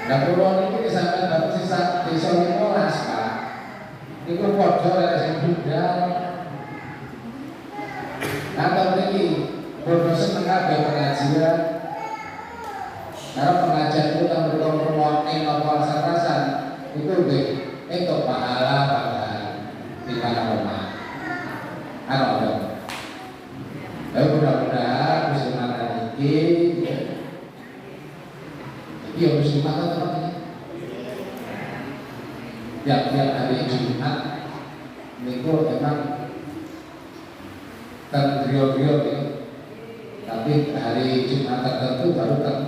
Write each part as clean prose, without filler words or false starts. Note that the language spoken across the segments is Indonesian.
Nah, pulau ini sampai dapat sisa desa 15, Pak. Itu podo ada sing budal. Atau ini bodoh setengah pengajian. Karena pengajian itu kan berkompromi nopo rasa-rasan itu itu pahala pada di tanah rumah. Ada. Ya mudah-mudahan musliman ini iya musliman teman-teman. Tiap hari Jumat minggu memang tergriot-griot ya. Tapi hari Jumat tertentu baru kan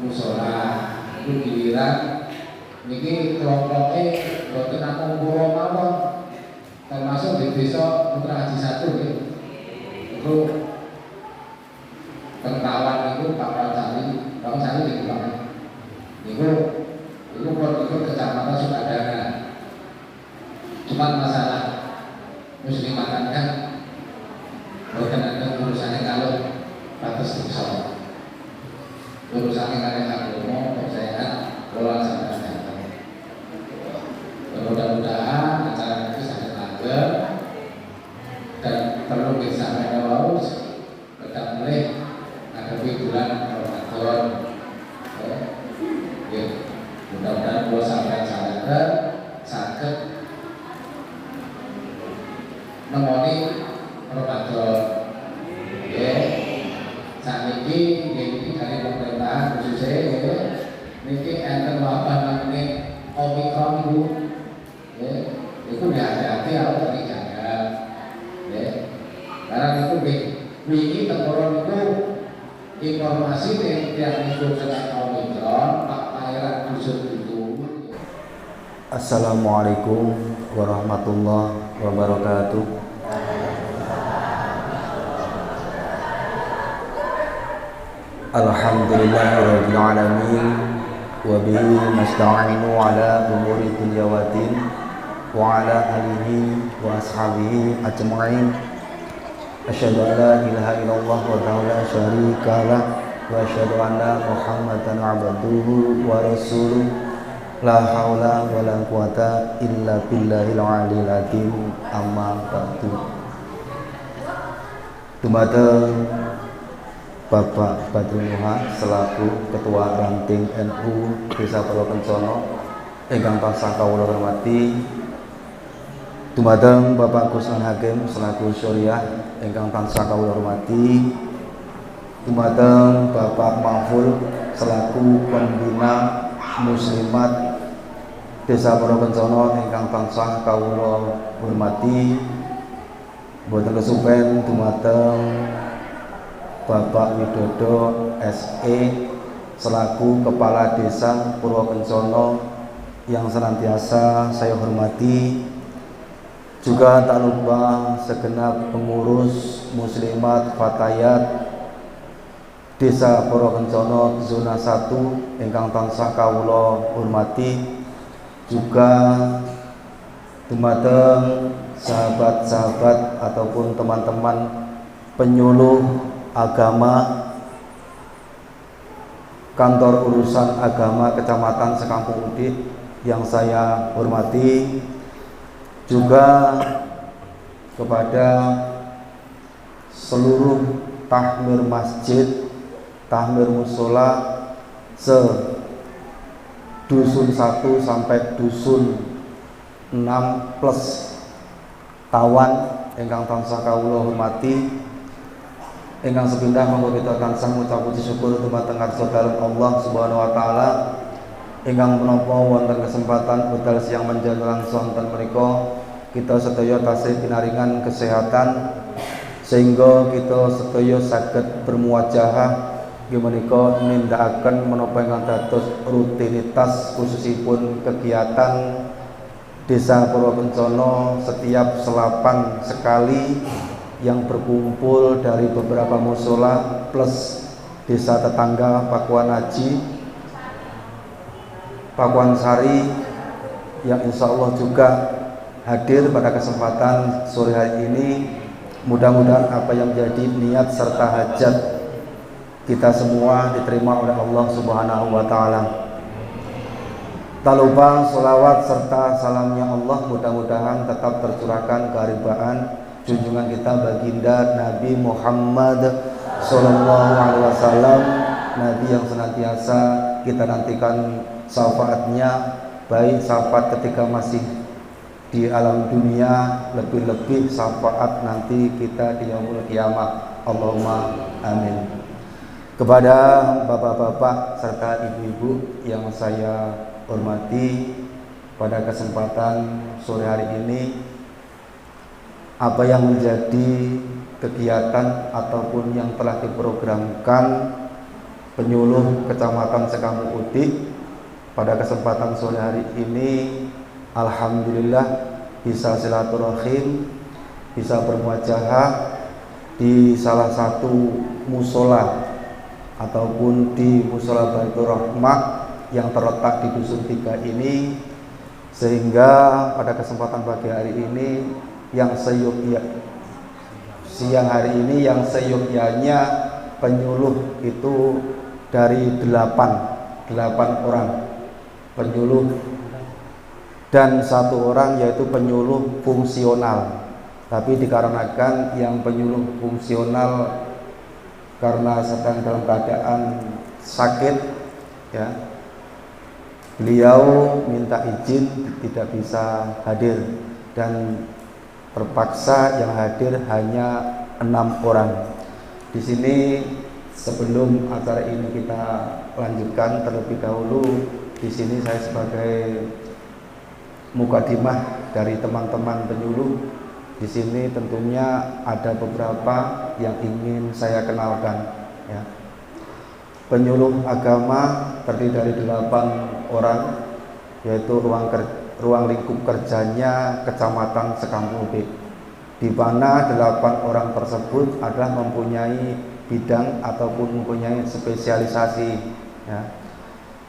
musola itu giliran niki kelompoknya boten namung kula mawon termasuk di desa Putra Haji 1 ya. Itu Pengkawan itu Pak Sari di Kulangan itu kecamatan Sukadana. Cuma masalah muslimatan kan bukan ada urusannya kalau batas desa, urusannya kan agama percayaan pola sampai datang. Mudah-mudahan acara itu sangat langgeng dan perlu disampaikan harus tetap mulai menghadapi bulan Ramadan. Ya, mudah-mudahan dua sampai sadar sakit nemoni Ramadan. Ya, saat ini dari pemerintahan khususnya ya, ini enten wabah namanya Omikron itu, ya, itu dihati-hati harus dijaga. Ya, karena itu wingi temporon itu informasi yang disebut dengan Omikron, Pak Pangeran Dusun itu. Assalamualaikum warahmatullahi wabarakatuh. Alhamdulillahirabbil alamin wa bihi nasta'inu ala umuri dunya wa din wa ala alihi wa ashabihi ajma'in. Asyhadu an la ilaha illallah wa la syarika lah wa asyhadu anna Muhammadan abduhu wa rasuluh. La haula wa la quwata illa billahil aliyil azim. Amma ba'du. Dumateng Bapak Badrul Muha selaku Ketua Ranting NU Desa Purwokencono ingkang tansah kawula hormati. Dumateng Bapak Kusnan Hakim selaku Syuriah ingkang tansah kawula hormati. Dumateng Bapak Mahful selaku Pembina Muslimat Desa Purwokencono ingkang tansah kawula hormati. Boten kesupen dumateng Bapak Widodo SE selaku Kepala Desa Purwokencono yang senantiasa saya hormati. Juga tak lupa segenap pengurus muslimat fatayat Desa Purwokencono zona 1 ingkang tansah kawula hormati. Juga dumateng sahabat-sahabat ataupun teman-teman penyuluh agama kantor urusan agama Kecamatan Sekampung Udik yang saya hormati, juga kepada seluruh tahmir masjid, tahmir musola dusun 1 sampai dusun 6 plus tawan ingkang tansah kawula hormati. Ingkang sepindah monggo kita tansah ngucap puji syukur dumateng saudara Allah Subhanahu wa taala ingkang menapa wonten kesempatan wekdal siang menjelang sonten menika kita sedaya tasih pinaringan kesehatan sehingga kita sedaya saged bermuwajahah nggih menika nindakaken menapa ingkang dados rutinitas khususipun kegiatan Desa Purwokencana setiap selapan sekali yang berkumpul dari beberapa musola plus desa tetangga Pakuan Haji, Pakuan Sari yang insya Allah juga hadir pada kesempatan sore hari ini. Mudah-mudahan apa yang menjadi niat serta hajat kita semua diterima oleh Allah Subhanahu wa taala. Tak lupa sholawat serta salamnya Allah mudah-mudahan tetap tercurahkan keharibaan junjungan kita baginda Nabi Muhammad Sallallahu Alaihi Wasallam, Nabi yang senantiasa kita nantikan syafaatnya, baik syafaat ketika masih di alam dunia, lebih-lebih syafaat nanti kita di yaumul kiamah. Allahumma amin. Kepada bapak-bapak serta ibu-ibu yang saya hormati, pada kesempatan sore hari ini apa yang menjadi kegiatan ataupun yang telah diprogramkan penyuluh Kecamatan Sekampung Udik pada kesempatan sore hari ini, alhamdulillah bisa silaturahim, bisa bermuajahah di salah satu musola ataupun di musola Baitur Rahmah yang terletak di Dusun 3 ini, sehingga pada kesempatan pagi hari ini yang siang hari ini yang seyogyanya penyuluh itu dari 8 orang penyuluh dan 1 orang yaitu penyuluh fungsional. Tapi dikarenakan yang penyuluh fungsional karena sedang dalam keadaan sakit, ya, beliau minta izin tidak bisa hadir dan terpaksa yang hadir hanya 6 orang. Di sini sebelum acara ini kita lanjutkan terlebih dahulu, di sini saya sebagai mukadimah dari teman-teman penyuluh. Di sini tentunya ada beberapa yang ingin saya kenalkan, ya. Penyuluh agama terdiri dari 8 orang, yaitu ruang lingkup kerjanya Kecamatan Sekampung Udik, di mana 8 orang tersebut adalah mempunyai bidang ataupun mempunyai spesialisasi, ya.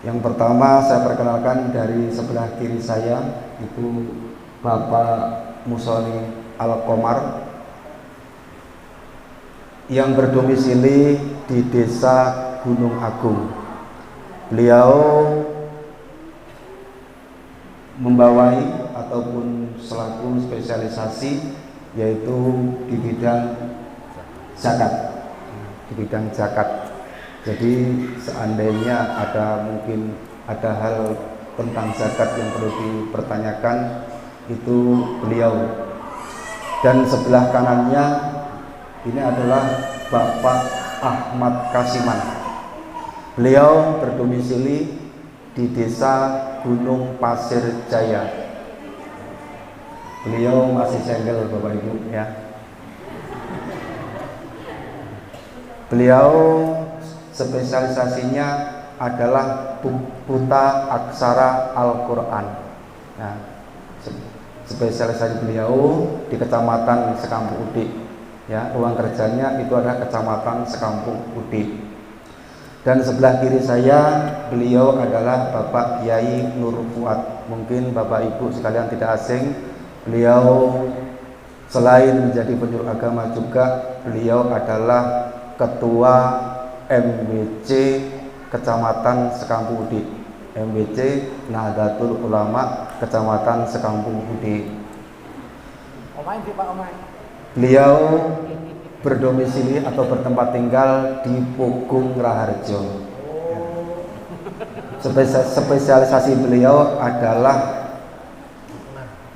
Yang pertama saya perkenalkan dari sebelah kiri saya itu Bapak Musoli Al-Komar yang berdomisili di Desa Gunung Agung. Beliau membawai ataupun selaku spesialisasi yaitu di bidang zakat, Jadi seandainya mungkin ada hal tentang zakat yang perlu dipertanyakan, itu beliau. Dan sebelah kanannya ini adalah Bapak Ahmad Kasiman. Beliau berdomisili di Desa Gunung Pasir Jaya. Beliau masih single Bapak Ibu, ya. Beliau spesialisasinya adalah buta aksara Al-Quran. Nah, spesialisasi beliau di Kecamatan Sekampung Udik, ya. Ruang kerjanya itu adalah Kecamatan Sekampung Udik. Dan sebelah kiri saya beliau adalah Bapak Kiai Nur Fuad. Mungkin Bapak Ibu sekalian tidak asing, beliau Selain menjadi penyuluh agama juga beliau adalah ketua MBC Kecamatan Sekampung Udik. MBC Nahdlatul Ulama Kecamatan Sekampung Udik. Beliau berdomisili atau bertempat tinggal di Pogung Raharjo. Spesialisasi beliau adalah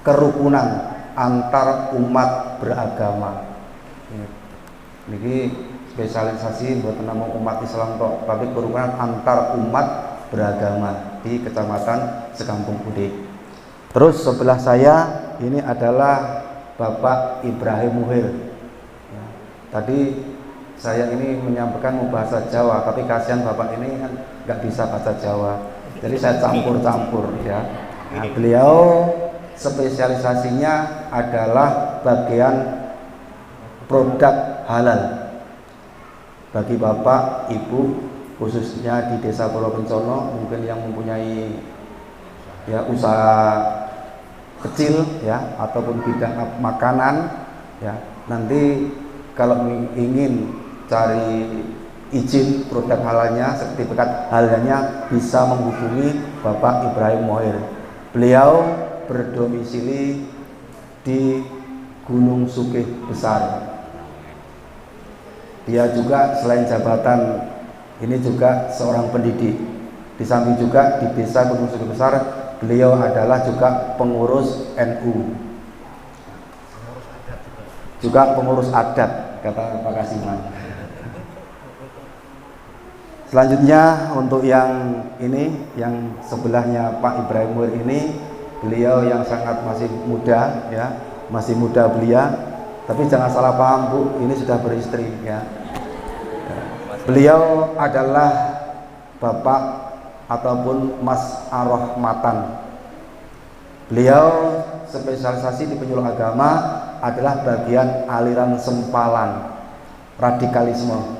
kerukunan antar umat beragama. Ini spesialisasi buat nama umat Islam kok, tapi kerukunan antar umat beragama di Kecamatan Sekampung Udik. Terus sebelah saya ini adalah Bapak Ibrahim Muhir. Tadi saya ini menyampaikan mau bahasa Jawa, tapi kasihan Bapak ini kan nggak bisa bahasa Jawa, jadi saya campur-campur ya. Nah, beliau spesialisasinya adalah bagian produk halal bagi Bapak Ibu, khususnya di Desa Pulau Pencono, mungkin yang mempunyai ya usaha kecil ya ataupun bidang makanan ya. Nanti kalau ingin cari izin produk halalnya, sertifikat halalnya, bisa menghubungi Bapak Ibrahim Muhir. Beliau berdomisili di Gunung Sugih Besar. Dia juga selain jabatan ini juga seorang pendidik. Di samping juga di Desa Gunung Sugih Besar, beliau adalah juga pengurus NU. Juga pengurus adat, kata Pak Kasiman. Selanjutnya untuk yang ini, yang sebelahnya Pak Ibrahim Muhir ini, beliau yang sangat masih muda ya, masih muda belia, tapi jangan salah paham Bu, ini sudah beristri ya. Beliau adalah Bapak ataupun Mas Ar-Rahmatan. Beliau spesialisasi di penyuluh agama adalah bagian aliran sempalan radikalisme.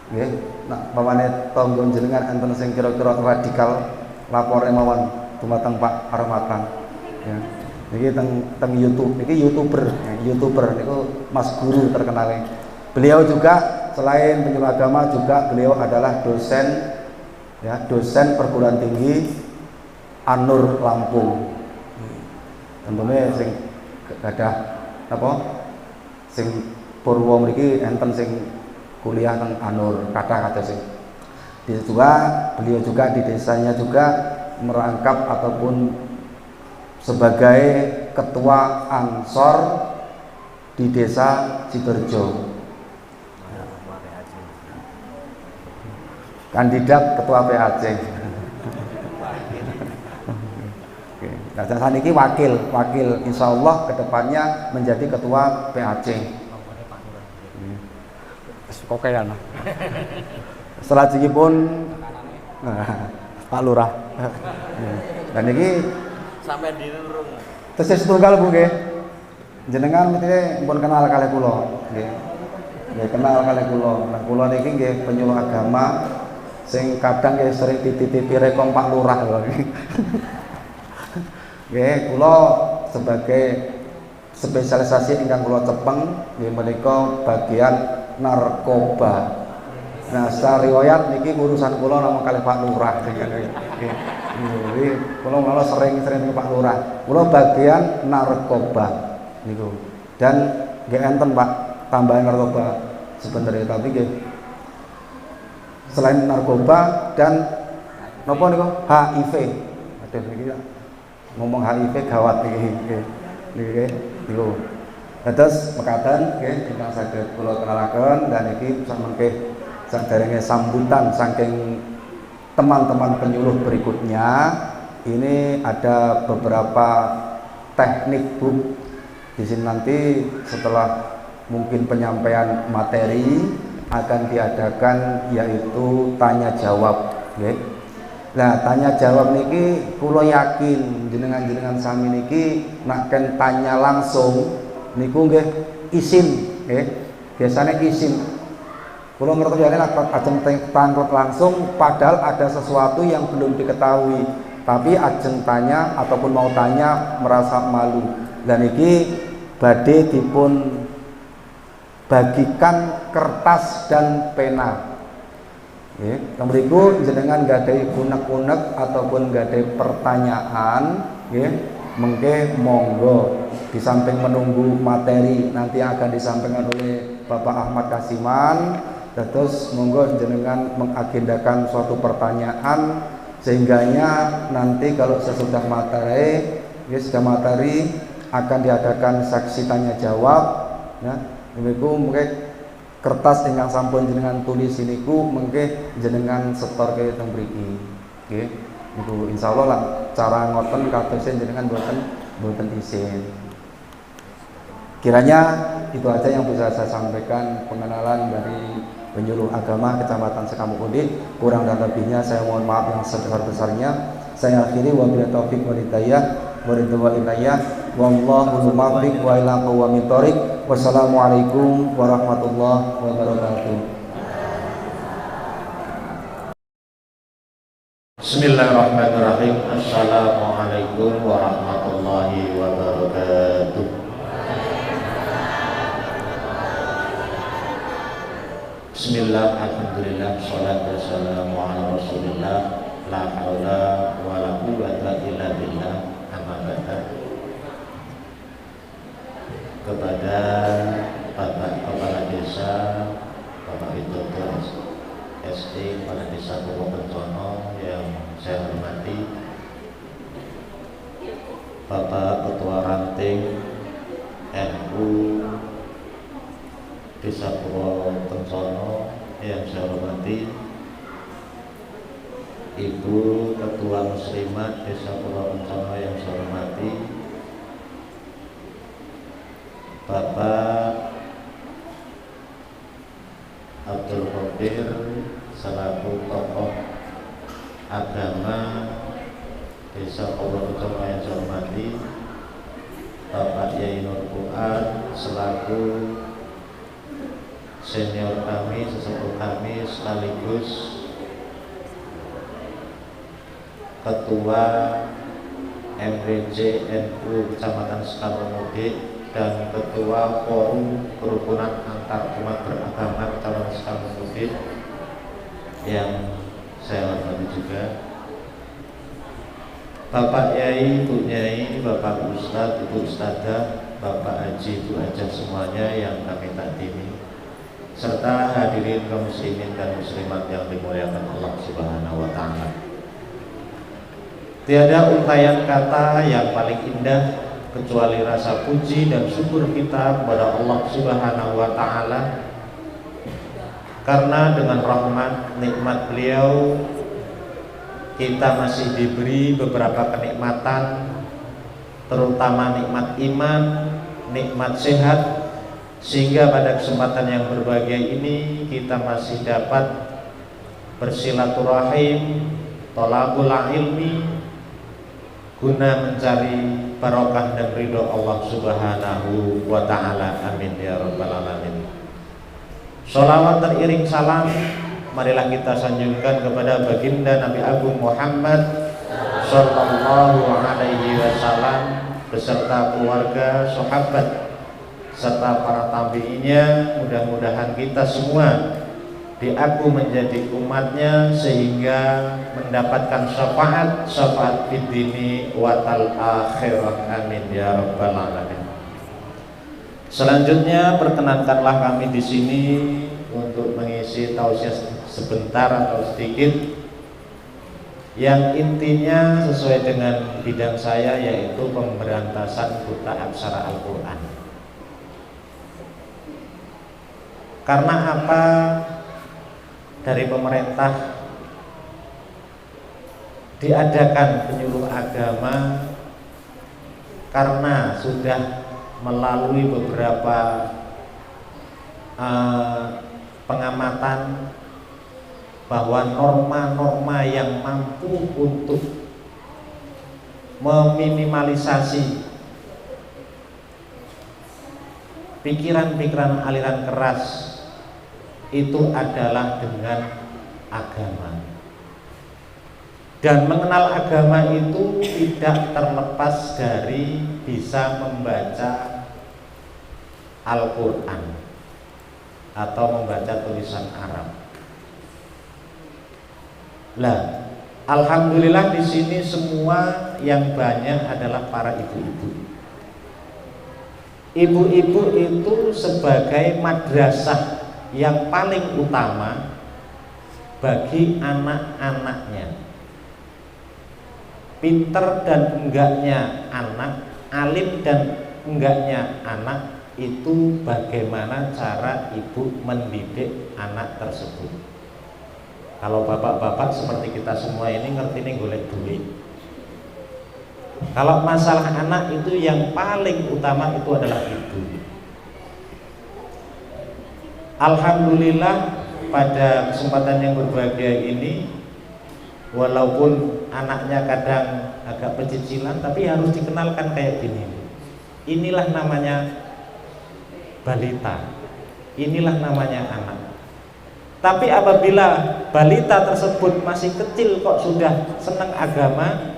Nggih, nah pamane tangga jenengan enten sing kira-kira radikal, lapore mawon dumateng Pak Ar-Rahmatan. Ya. Niki teng YouTube, niki YouTuber niku Mas Guru terkenal. Beliau juga selain penyuluh agama juga beliau adalah dosen ya, dosen perguruan tinggi An-Nur Lampung. Tentunya sing gadah apa? Sing purwa mriki enten sing kuliah teng An-Nur, kata sing. Beliau juga di desanya juga merangkap ataupun sebagai ketua Ansor di Desa Sidoarjo. Kandidat ketua PAC. Nah, saat ini wakil insya Allah kedepannya menjadi ketua PAC. Kokean. Setelah ini pun Pak Lurah. Dan ini sampai di rung. tesis tunggal Bu nggih. Jenengan mesti pun kenal kalih kula nggih. Nggih kenal kalih kula. Nah kula niki nggih penyuluh agama sing kadang nggih sering dititipi rekom Pak Lurah lho. Nggih kula sebagai spesialisasi ingkang kula cepeng nggih menika bagian narkoba. Nah, secara riwayat niki urusan kula namung kalih Pak Lurah. Nggih, kula malah sering dengan Pak Lurah. Kula bagian narkoba niku. Dan nggih enten Pak tambahan narkoba sebenarnya, tapi nggih selain narkoba dan napa niku HIV. Aduh niki ngomong HIV gawat niki. Nggih niku. Terus mekaten nggih ingkang saged kula kenalaken dan iki samangke saderenge sambutan saking teman-teman penyuluh berikutnya. Ini ada beberapa teknik Bu. Di sini nanti setelah mungkin penyampaian materi akan diadakan yaitu tanya jawab, nggih. Nah, tanya jawab niki kula yakin jenengan-jenengan sami niki nek tanya langsung niku nggih isin, nggih. Biasanya isin. Kula ngertos ya nek ajeng tangkut langsung padahal ada sesuatu yang belum diketahui, tapi ajeng tanya ataupun mau tanya merasa malu. Dan iki badhe dipun bagikan kertas dan pena. Nggih, mriku jenengan gadhahi unek-unek ataupun gadhahi pertanyaan, nggih, mengke monggo di samping menunggu materi nanti akan disampaikan oleh Bapak Ahmad Kasiman, terus monggo jenengan mengagendakan suatu pertanyaan sehingganya nanti kalau sesudah materi, sudah materi akan diadakan saksi tanya jawab. Ya, niku mengke kertas ingkang sampun jenengan tulis niku mengke jenengan setor ke teng mriki. Nggih, niku insyaallah lah cara ngoten kados jenengan mboten isin. Kiranya itu aja yang bisa saya sampaikan pengenalan dari penyuluh agama Kecamatan Sekamukudik. Kurang dan lebihnya saya mohon maaf yang sebesar-besarnya. Saya akhiri wabillahi taufik wal hidayah wa ridwan ilayah wallahu muwaffiq wa ila aqwamit thoriq. Wassalamualaikum warahmatullahi wabarakatuh. Bismillahirrahmanirrahim. Assalamualaikum warahmatullahi wabarakatuh. Bismillah, alhamdulillah, salatu wassalamu ala rasulillah, la haula wa la quwwata illa billah, amma ba'd. Kepada Bapak Kepala Desa, Bapak Widodo SD Kepala Desa Purwokerto yang saya hormati, Bapak Ketua Ranting NU Desa Purwokerto yang saya hormati, Ibu Ketua Muslimat Desa Purwokerto yang saya hormati, Bapak Abdul Qadir selaku tokoh agama Desa Purwokerto yang saya hormati, Bapak Yai Nur Fuad selaku senior kami, sesepuh kami sekaligus Ketua MPJ NU Kecamatan Sekamukudik dan Ketua Forum Kerukunan Antar Umat Beragama Kecamatan Sekamukudik yang saya hormati juga, Bapak Yai, Ibu Yai, Bapak Ustadz, Ibu Ustadzah, Bapak Haji, Ibu Hajah semuanya yang kami takdimi, serta hadirin kaum muslimin dan muslimat yang dimuliakan Allah Subhanahu wa taala. Tiada untaian kata yang paling indah kecuali rasa puji dan syukur kita kepada Allah Subhanahu wa taala, karena dengan rahmat nikmat beliau kita masih diberi beberapa kenikmatan, terutama nikmat iman, nikmat sehat, sehingga pada kesempatan yang berbahagia ini kita masih dapat bersilaturahim, thalabul ilmi, guna mencari barokah dan ridho Allah Subhanahu wa taala. Amin ya rabbal alamin. Sholawat teriring salam marilah kita sanjungkan kepada baginda Nabi Agung Muhammad sallallahu alaihi wasallam beserta keluarga, sahabat serta para tabi'inya. Mudah-mudahan kita semua diaku menjadi umatnya sehingga mendapatkan syafaat fid dini watal akhirah. Amin ya rabbal alamin. Selanjutnya perkenankanlah kami di sini untuk mengisi tausiah sebentar atau sedikit yang intinya sesuai dengan bidang saya, yaitu pemberantasan buta aksara Al-Quran. Karena apa? Dari pemerintah diadakan penyuluh agama karena sudah melalui beberapa pengamatan bahwa norma-norma yang mampu untuk meminimalisasi pikiran-pikiran aliran keras itu adalah dengan agama. Dan mengenal agama itu tidak terlepas dari bisa membaca Al-Quran atau membaca tulisan Arab. Lah, alhamdulillah di sini semua yang banyak adalah para ibu-ibu. Ibu-ibu itu sebagai madrasah yang paling utama bagi anak-anaknya. Pinter dan enggaknya anak, alim dan enggaknya anak, itu bagaimana cara ibu mendidik anak tersebut. Kalau bapak-bapak seperti kita semua ini ngerti nih golek duit. Kalau masalah anak itu yang paling utama itu adalah ibu. Alhamdulillah pada kesempatan yang berbahagia ini, walaupun anaknya kadang agak pecicilan, tapi harus dikenalkan kayak gini. Inilah namanya balita, inilah namanya anak. Tapi apabila balita tersebut masih kecil kok sudah senang agama,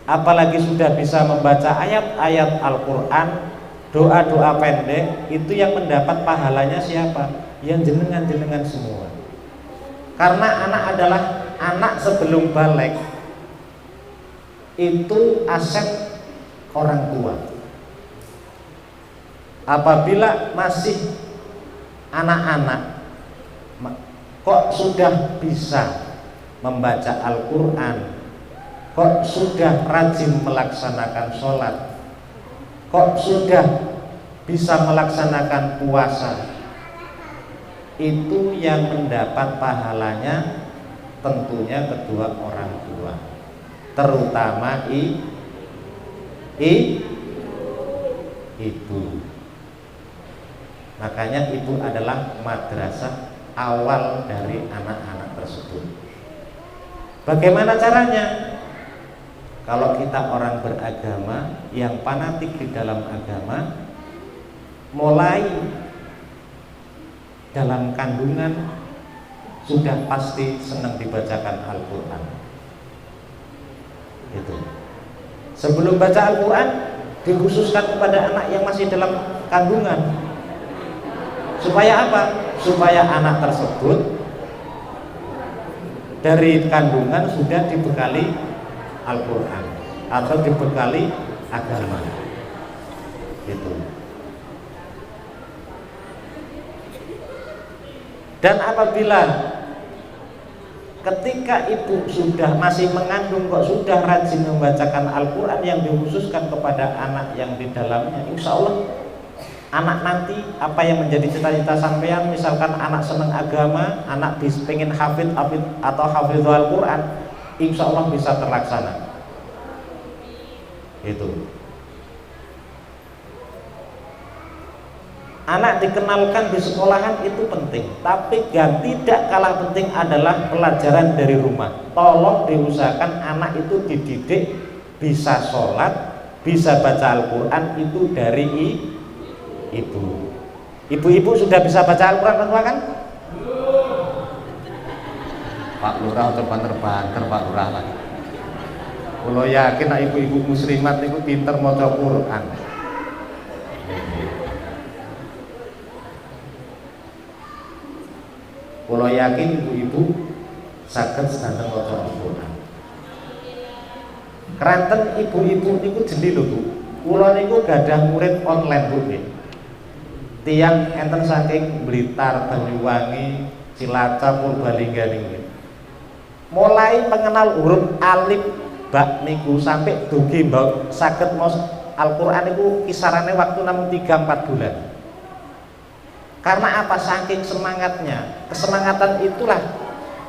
apalagi sudah bisa membaca ayat-ayat Al-Quran, doa-doa pendek, itu yang mendapat pahalanya siapa? Yang jenengan-jenengan semua. Karena anak adalah anak sebelum balik, itu aset orang tua. Apabila masih anak-anak kok sudah bisa membaca Al-Quran, kok sudah rajin melaksanakan sholat, kok sudah bisa melaksanakan puasa, itu yang mendapat pahalanya tentunya kedua orang tua, terutama ibu. Makanya ibu adalah madrasah awal dari anak-anak tersebut. Bagaimana caranya? Kalau kita orang beragama yang fanatik di dalam agama, mulai dalam kandungan sudah pasti senang dibacakan Al-Quran. Itu. Sebelum baca Al-Quran dikhususkan kepada anak yang masih dalam kandungan. Supaya apa? Supaya anak tersebut dari kandungan sudah dibekali Al-Quran atau dibekali agama. Gitu. Dan apabila ketika ibu sudah masih mengandung kok sudah rajin membacakan Al-Quran yang dikhususkan kepada anak yang di dalamnya, insya Allah anak nanti apa yang menjadi cita-cita sampean, misalkan anak senang agama, anak pengen hafid atau hafidhul Al-Quran, insya Allah bisa terlaksana. Itu. Anak dikenalkan di sekolahan itu penting, tapi yang tidak kalah penting adalah pelajaran dari rumah. Tolong diusahakan anak itu dididik bisa sholat, bisa baca Al-Quran itu dari ibu. Ibu-ibu sudah bisa baca Al-Quran kan? Pak Lurah terbanter Pak Lurah lagi. Kalau yakin nak ibu-ibu muslimat itu pinter maca Quran. Kalau yakin ibu-ibu saged sedanten maca Al-Quran. Keranten ibu-ibu niku jeli lho Bu. Kula niku gadah murid online Bu nggih. Tiyang enten saking Blitar, Banyuwangi, Cilacap, Purbalingga niku. Mulai mengenal huruf alif ba niku sampai dugi mbok saged maos Al-Quran niku kisarannya waktu namun 3-4 bulan. Karena apa? Saking semangatnya. Kesemangatan itulah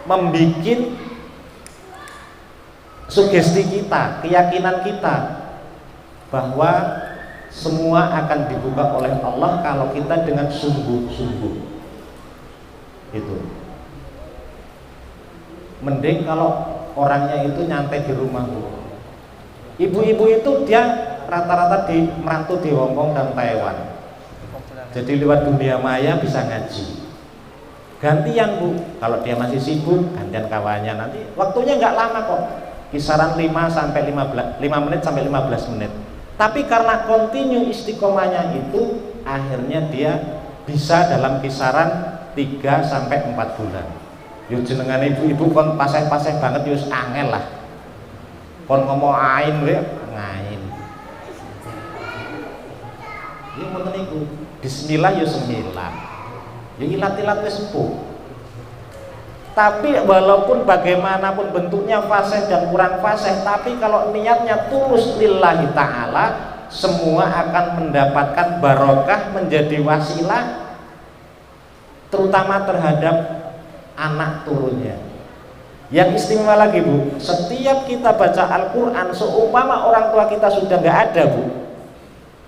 membuat sugesti kita, keyakinan kita bahwa semua akan dibuka oleh Allah kalau kita dengan sungguh-sungguh. Itu. Mending kalau orangnya itu nyantai di rumah Bu. Ibu-ibu itu dia rata-rata merantau di Hong Kong dan Taiwan. Jadi lewat dunia maya bisa ngaji. Gantian Bu, kalau dia masih sibuk gantian kawannya, nanti waktunya nggak lama kok, kisaran 5 menit sampai 15 menit. Tapi karena kontinu istiqomahnya itu, akhirnya dia bisa dalam kisaran 3 sampai 4 bulan. Yo jenengan ibu-ibu kon paseh-paseh banget yo angel lah. Kon ngomong ain we ngain. Yo ngoten niku. Bismillah yo sembilan. Yo ilat-ilat wis sepuh. Tapi walaupun bagaimanapun bentuknya fasih dan kurang fasih, tapi kalau niatnya tulus lillahi ta'ala, semua akan mendapatkan barokah, menjadi wasilah, terutama terhadap anak turunnya. Yang istimewa lagi Bu, setiap kita baca Al-Quran, seumpama orang tua kita sudah nggak ada Bu,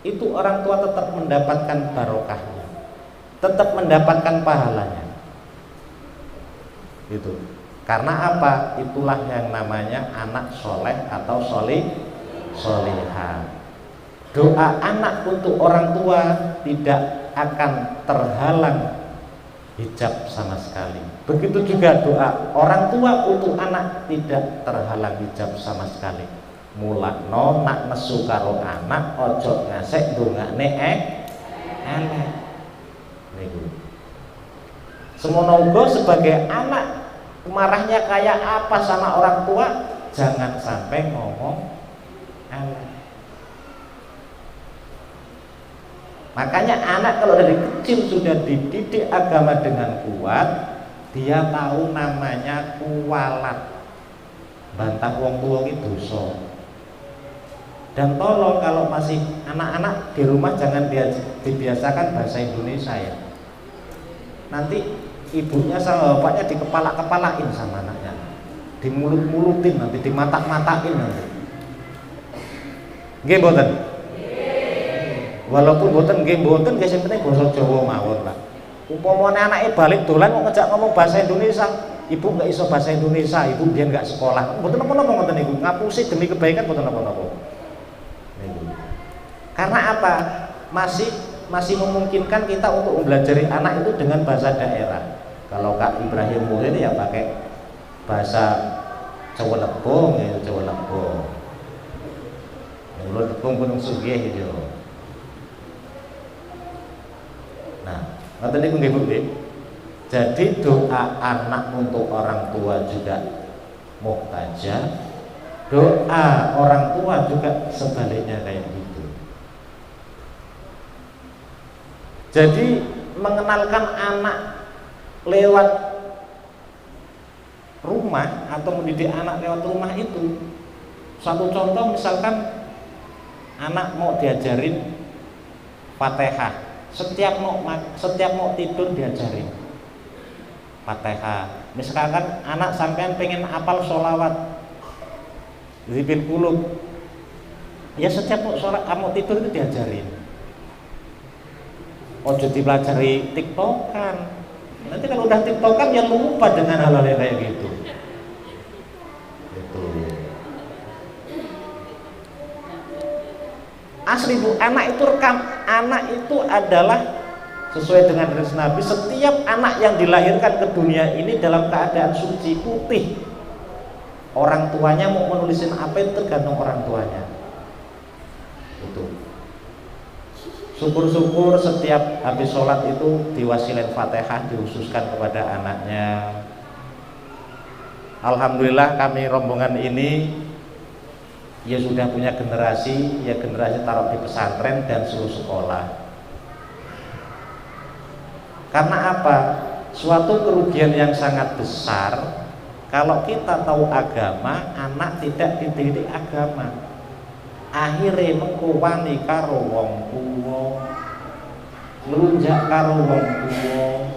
itu orang tua tetap mendapatkan barokahnya, tetap mendapatkan pahalanya. Itu karena apa? Itulah yang namanya anak soleh atau solihah. Doa anak untuk orang tua tidak akan terhalang hijab sama sekali. Begitu juga doa orang tua untuk anak tidak terhalang hijab sama sekali. Mulakno nak nesu karo anak ojo ngasek dongane elek. Niku. Semono uga sebagai anak marahnya kayak apa sama orang tua, jangan sampai ngomong elek. Makanya anak kalau dari kecil sudah dididik agama dengan kuat, dia tahu namanya kualat. Bantah wong tua itu dosa. Dan tolong kalau masih anak-anak di rumah jangan dibiasakan bahasa Indonesia ya. Nanti ibunya sama bapaknya dikepala-kepalain sama anaknya, dimulut-mulutin nanti, dimatak-matakin nanti. Nggih mboten? Walaupun mboten nggih mboten nggih sing penting basa Jawa mawon, Pak. Umpamane anake balik dolan kok ngejak ngomong bahasa Indonesia, ibu nggak iso bahasa Indonesia, ibu biyen nggak sekolah. Mboten napa-napa ngoten niku, ngapusi demi kebaikan mboten napa-napa. Niku. Karena apa? Masih memungkinkan kita untuk mempelajari anak itu dengan bahasa daerah. Kalau Kak Ibrahim Muhir ya pakai bahasa Jawa Lebong ya, Jawa Lebong. Mulut Lebong Gunung Sugih itu. Nah, ngoten niku nggih Bu. Jadi doa anak untuk orang tua juga muhtajah. Doa orang tua juga sebaliknya kayak gitu. Jadi mengenalkan anak lewat rumah atau mendidik anak lewat rumah itu, satu contoh misalkan anak mau diajarin Fatihah, setiap mau tidur diajarin Fatihah. Misalkan anak sampean pengen hafal sholawat Zibil Qulub, ya setiap mau tidur itu diajarin. Ojo dipelajari tiktokan. Nanti kalau udah tiktokan ya lupa dengan hal-hal yang kayak gitu. Itu. Asli Bu, anak itu anak itu adalah sesuai dengan hadis Nabi, setiap anak yang dilahirkan ke dunia ini dalam keadaan suci putih. Orang tuanya mau menulisin apa itu tergantung orang tuanya. Itu. Syukur-syukur setiap habis sholat itu diwasilin Fatihah dihususkan kepada anaknya. Alhamdulillah kami rombongan ini ya sudah punya generasi taruh di pesantren dan seluruh sekolah. Karena apa? Suatu kerugian yang sangat besar kalau kita tahu agama, anak tidak dididik agama. Akhirnya mengkuwani karo wong tuwa, ngelunjak karo wong tuwa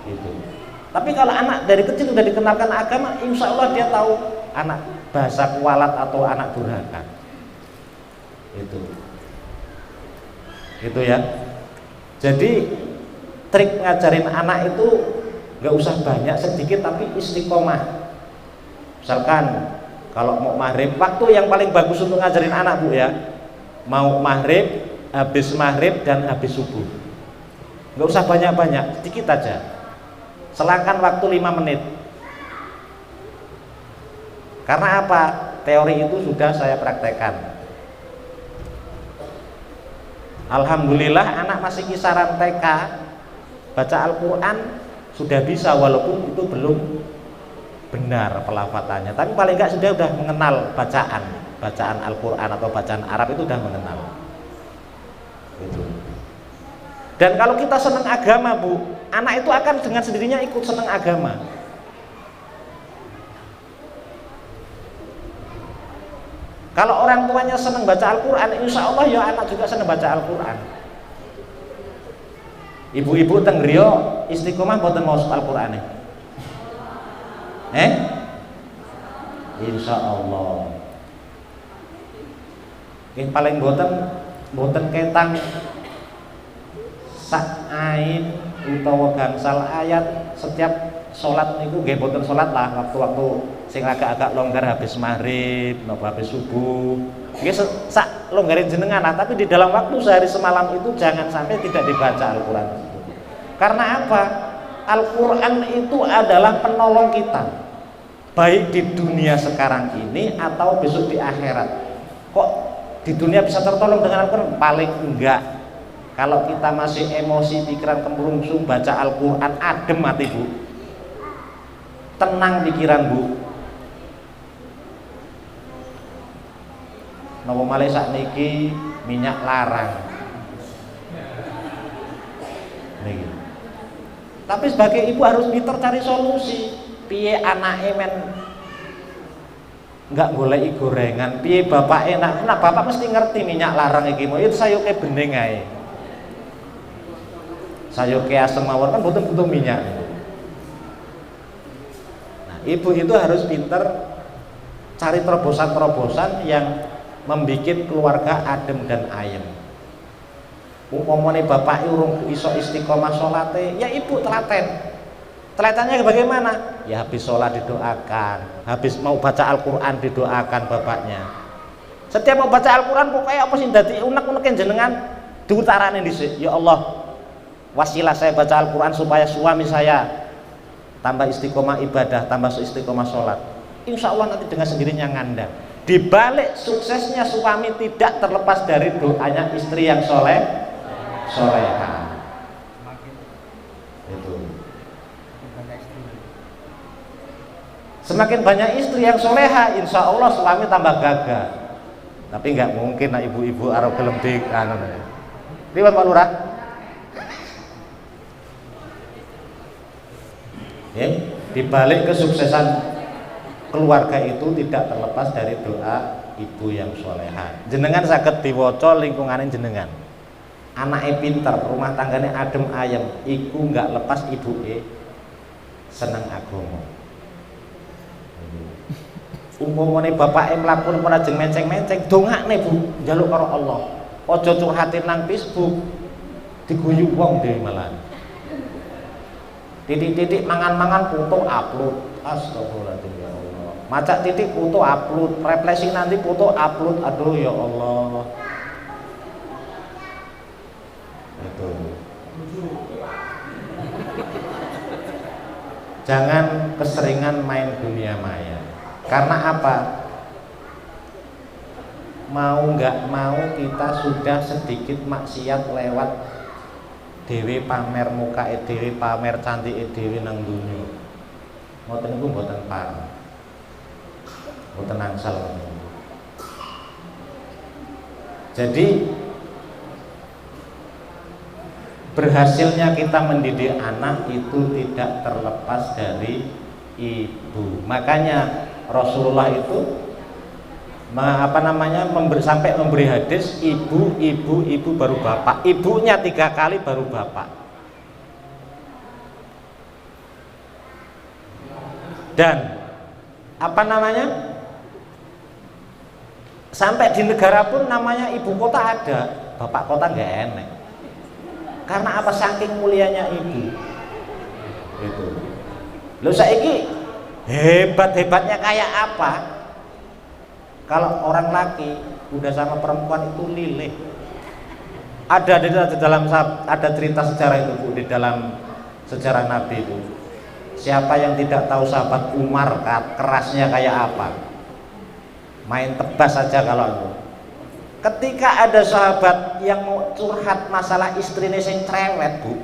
gitu. Tapi kalau anak dari kecil sudah dikenalkan agama, insya Allah dia tahu anak bahasa kualat atau anak durhaka. Itu ya. Jadi trik ngajarin anak itu nggak usah banyak, sedikit tapi istiqomah. Misalkan kalau mau maghrib, waktu yang paling bagus untuk ngajarin anak Bu ya, mau maghrib, habis maghrib dan habis subuh. Nggak usah banyak-banyak, sedikit aja. Selangkan waktu 5 menit. Karena apa? Teori itu sudah saya praktekkan. Alhamdulillah anak masih kisaran TK baca Al-Quran sudah bisa, walaupun itu belum benar pelafatannya, tapi paling enggak sudah mengenal bacaan Al-Quran atau bacaan Arab, itu sudah mengenal gitu. Dan kalau kita senang agama, Bu, anak itu akan dengan sendirinya ikut senang agama. Kalau orang tuanya senang baca Al-Quran, insya Allah ya anak juga senang baca Al-Quran. Ibu-ibu teng griya istiqomah boten maos Al-Quran insya Allah. Paling boten ketang sak ain utawa gangsal ayat setiap sholat niku nggih boten sholat lah, waktu-waktu sing agak-agak longgar habis maghrib napa habis subuh nggih sak longgarin jenengan lah, tapi di dalam waktu sehari semalam itu jangan sampai tidak dibaca Al-Quran. Karena apa? Al-Quran itu adalah penolong kita, baik di dunia sekarang ini atau besok di akhirat. Kok di dunia bisa tertolong dengan Al-Quran? Paling enggak kalau kita masih emosi, pikiran kemurungsung, baca Al-Quran adem hati, Bu, tenang pikiran, Bu. Napa malih sakniki minyak larang niki. Tapi sebagai ibu harus pinter cari solusi. Piye anake men enggak goleki gorengan, piye bapak enak. Nah, bapak mesti ngerti minyak larang iki mau itu sayuke bening ae. Sayuke asem mawon kan butuh minyak. Nah, ibu itu harus pinter cari terobosan-terobosan yang membikin keluarga adem dan ayem. Umpamane bapak urung iso istiqomah salate, ya ibu telaten. Telatennya bagaimana? Ya habis sholat didoakan, habis mau baca Al-Quran didoakan bapaknya. Setiap mau baca Al-Quran pokoknya apa sih dadi unek-unekin jenengan diutarane dhisik. Ya Allah, wasilah saya baca Al-Quran supaya suami saya tambah istiqomah ibadah, tambah istiqomah sholat. Insya Allah nanti dengan sendirinya ngandang. Di balik suksesnya suami tidak terlepas dari doanya istri yang soleha. Itu. Semakin banyak istri yang soleha, insya Allah suami tambah gagah. Tapi nggak mungkin lah ibu-ibu arep gelem anu. Riwan Pak Lurah. Ya, di balik kesuksesan keluarga itu tidak terlepas dari doa ibu yang soleha. Jenengan saged diwaca lingkunganing jenengan. Anake pinter, rumah tanggane adem ayem, iku nggak lepas ibuke seneng agama. Umpamane bapake mlaku ora jeng menceng-menceng, dongakne Bu, njaluk karo Allah. Aja curhatin nang Facebook, diguyu wong dhewe malah. Titik-titik mangan-mangan foto upload. Astagfirullahaladzim ya Allah. Macak titik foto upload, refreshing nanti foto upload. Aduh ya Allah. Itu. Jangan keseringan main dunia maya. Karena apa? Mau nggak mau kita sudah sedikit maksiat lewat dewe pamer muka dewe, pamer cantik dewe nang dunya. Mboten niku mboten pareng. Mboten angsal. Jadi berhasilnya kita mendidik anak itu tidak terlepas dari ibu. Makanya Rasulullah itu sampai memberi hadis ibu baru bapak, ibunya 3 kali baru bapak. Dan sampai di negara pun namanya ibu kota ada, bapak kota nggak enak. Karena apa? Saking mulianya ibu. Itu. Lho saiki hebat-hebatnya kayak apa? Kalau orang laki udah sama perempuan itu lilih. Ada cerita sejarah itu Bu, di dalam sejarah Nabi itu. Siapa yang tidak tahu sahabat Umar kerasnya kayak apa? Main tebas saja kalau itu. Ketika ada sahabat yang mau curhat masalah istrinya sing cerewet, Bu,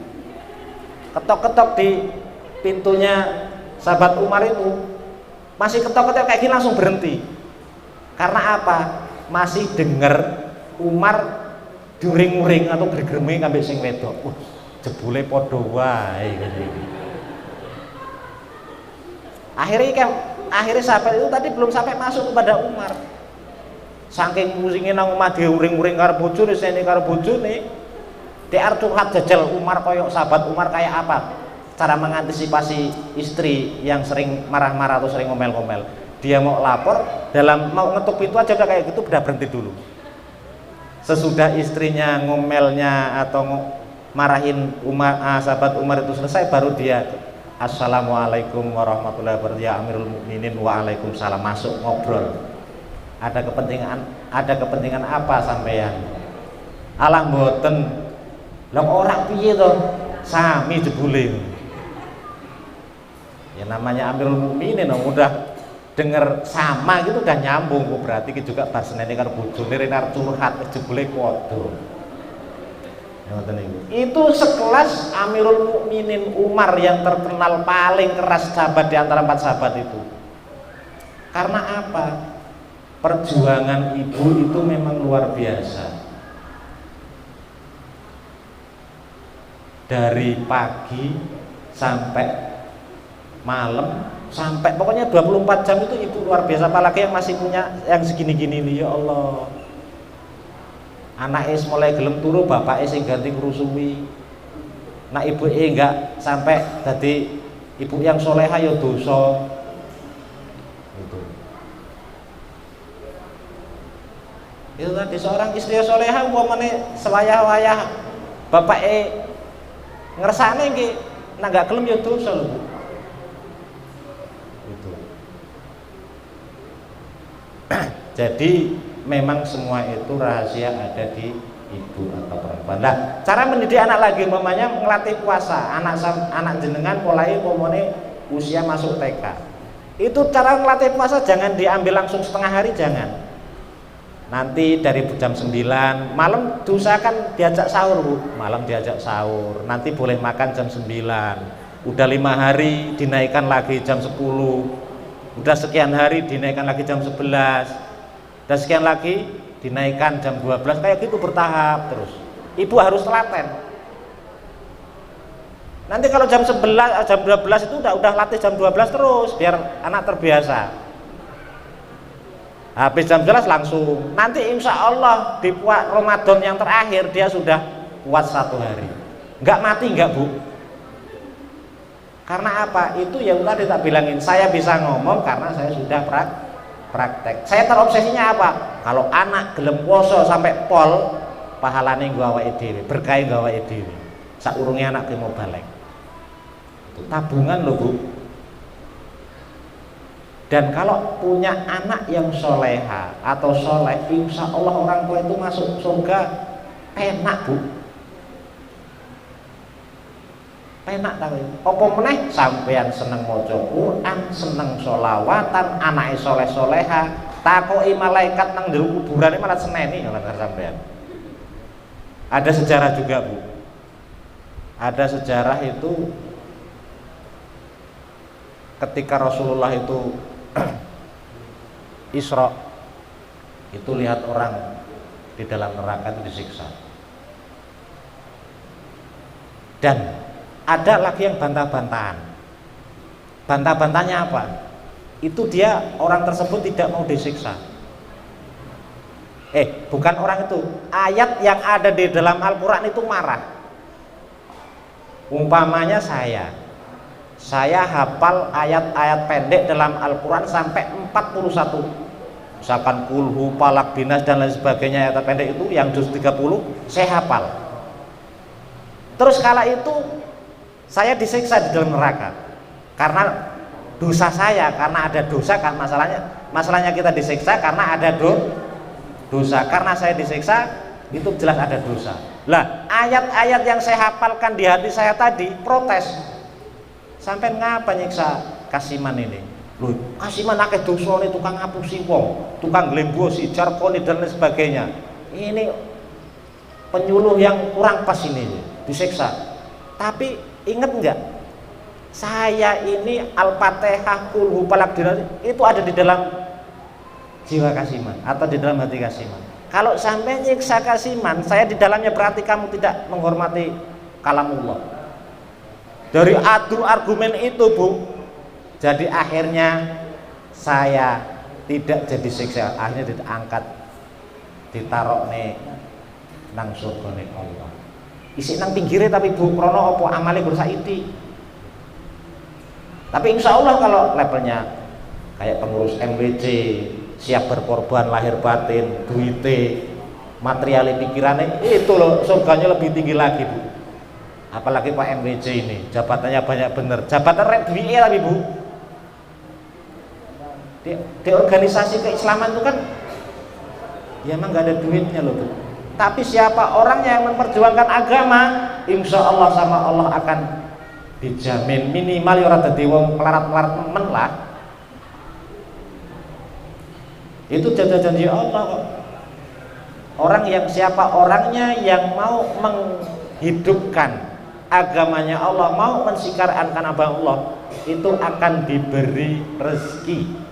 ketok-ketok di pintunya sahabat Umar itu, masih ketok-ketok kayak gini langsung berhenti. Karena apa? Masih dengar Umar diuring-uring atau gregreme ngambil sing wedok. Jebule padha wae gitu. Akhirnya sahabat itu tadi belum sampai masuk kepada Umar. Saking pusingnya nang omah diuring-uring karo bojone, sene karo bojone, arep curhat jajal Umar koyok sahabat Umar kayak apa? Cara mengantisipasi istri yang sering marah-marah atau sering ngomel-ngomel. Dia mau lapor, mau ngetuk pintu aja udah kayak gitu, udah berhenti dulu. Sesudah istrinya ngomelnya atau marahin sahabat Umar itu selesai, baru dia Assalamualaikum warahmatullahi wabarakatuh ya Amirul Mukminin, waalaikumsalam, masuk ngobrol. Ada kepentingan apa sampean? Alah mboten. Lah orang piye to? Sami jebule. Ya namanya Amirul Mukminin udah denger sama gitu udah nyambung, berarti ki juga basenene karo bojone rene arep curhat jebule padha. Itu sekelas Amirul Mukminin Umar yang terkenal paling keras sahabat di antara 4 sahabat itu. Karena apa? Perjuangan ibu itu memang luar biasa. Dari pagi sampai malam, sampai pokoknya 24 jam itu ibu luar biasa. Apalagi yang masih punya yang segini-gini nih, ya Allah. Anaknya mulai gelem turu, bapaknya sing ganti ngrusui. Nah ibu enggak sampai jadi ibu yang soleha ya dosa. Gitu. Itu tadi seorang istri soleha umpamane sewayah-wayah bapaknya ngersane nggih, nek gak gelem ya dosa lho, Bu. Gitu. Jadi memang semua itu rahasia ada di ibu atau perempuan. Nah, cara mendidik anak lagi umpamanya ngelatih puasa. Anak jenengan mulai umpamane usia masuk TK. Itu cara ngelatih puasa jangan diambil langsung setengah hari, jangan. Nanti dari jam 9 malam diusahakan diajak sahur, Bu. Malam diajak sahur. Nanti boleh makan jam 9. Udah 5 hari dinaikkan lagi jam 10. Udah sekian hari dinaikkan lagi jam 11. Dan sekian lagi dinaikkan jam 12, kayak gitu bertahap terus. Ibu harus telaten. Nanti kalau jam 11, jam 12 itu udah latih jam 12 terus biar anak terbiasa. Habis jam 11 langsung. Nanti insya Allah di Ramadan yang terakhir dia sudah kuat 1 hari. Enggak mati enggak, Bu. Karena apa? Itu yang tadi tak bilangin, saya bisa ngomong karena saya sudah praktek. Saya terobsesinya apa? Kalau anak gelem poso sampai pol, pahalane nggo awake dhewe, berkah nggo awake dhewe. Sakurunge anak ki mau balik. Itu tabungan loh, Bu. Dan kalau punya anak yang soleha atau soleh, insya Allah orang tua itu masuk surga enak, Bu. Enak tahu. Apa meneh sampean seneng maca Quran, seneng sholawatan, anake soleh-soleha, takoki malaikat nang jero kuburane malah seneni kalau sampean. Ada sejarah juga, Bu. Ada sejarah itu ketika Rasulullah itu Isra, itu lihat orang di dalam neraka itu disiksa. Dan ada lagi yang bantah-bantahan. Bantah-bantahnya apa? Itu dia orang tersebut tidak mau disiksa. Bukan orang itu. Ayat yang ada di dalam Al-Quran itu marah. Umpamanya saya hafal ayat-ayat pendek dalam Al-Quran sampai 41. Misalkan kulhu, palak, binas dan lain sebagainya, ayat pendek itu yang juz 30 saya hafal. Terus kala itu saya disiksa di dalam neraka karena dosa saya, karena ada dosa kan, masalahnya kita disiksa karena ada dosa. Karena saya disiksa itu jelas ada dosa. Lah ayat-ayat yang saya hafalkan di hati saya tadi protes. Sampai ngapa nyiksa Kasiman ini? Loh, Kasiman akeh dosane, tukang ngapusi wong, tukang glembosi, jarkoni dan lain sebagainya. ini penyuluh yang kurang pas ini, disiksa. Tapi ingat enggak, saya ini Al-Fatihah, Qul Falaq itu ada di dalam jiwa Kasiman atau di dalam hati Kasiman. Kalau sampai nyiksa Kasiman, saya di dalamnya berarti kamu tidak menghormati kalamullah. Dari adu argumen itu, Bu, jadi akhirnya saya tidak jadi siksa, akhirnya diangkat, ditaruh nih nang surgane Allah. Isi nang pinggirnya tapi Bu krono apa amale gur saiki. Tapi insya Allah kalau levelnya kayak pengurus MWC, siap berkorban lahir batin, duite, material pikirannya, itu loh surganya lebih tinggi lagi, Bu. Apalagi Pak MWC ini jabatannya banyak bener, jabatan rek duitnya tapi Bu, di organisasi keislaman itu kan ya emang gak ada duitnya loh, Bu. Tapi siapa orangnya yang memperjuangkan agama, insya Allah sama Allah akan dijamin minimal ora dadi wong melarat-melarat men lah. Itu janji Allah kok. Orang yang siapa orangnya yang mau menghidupkan agamanya Allah, mau mensikarkan agama Allah, itu akan diberi rezeki.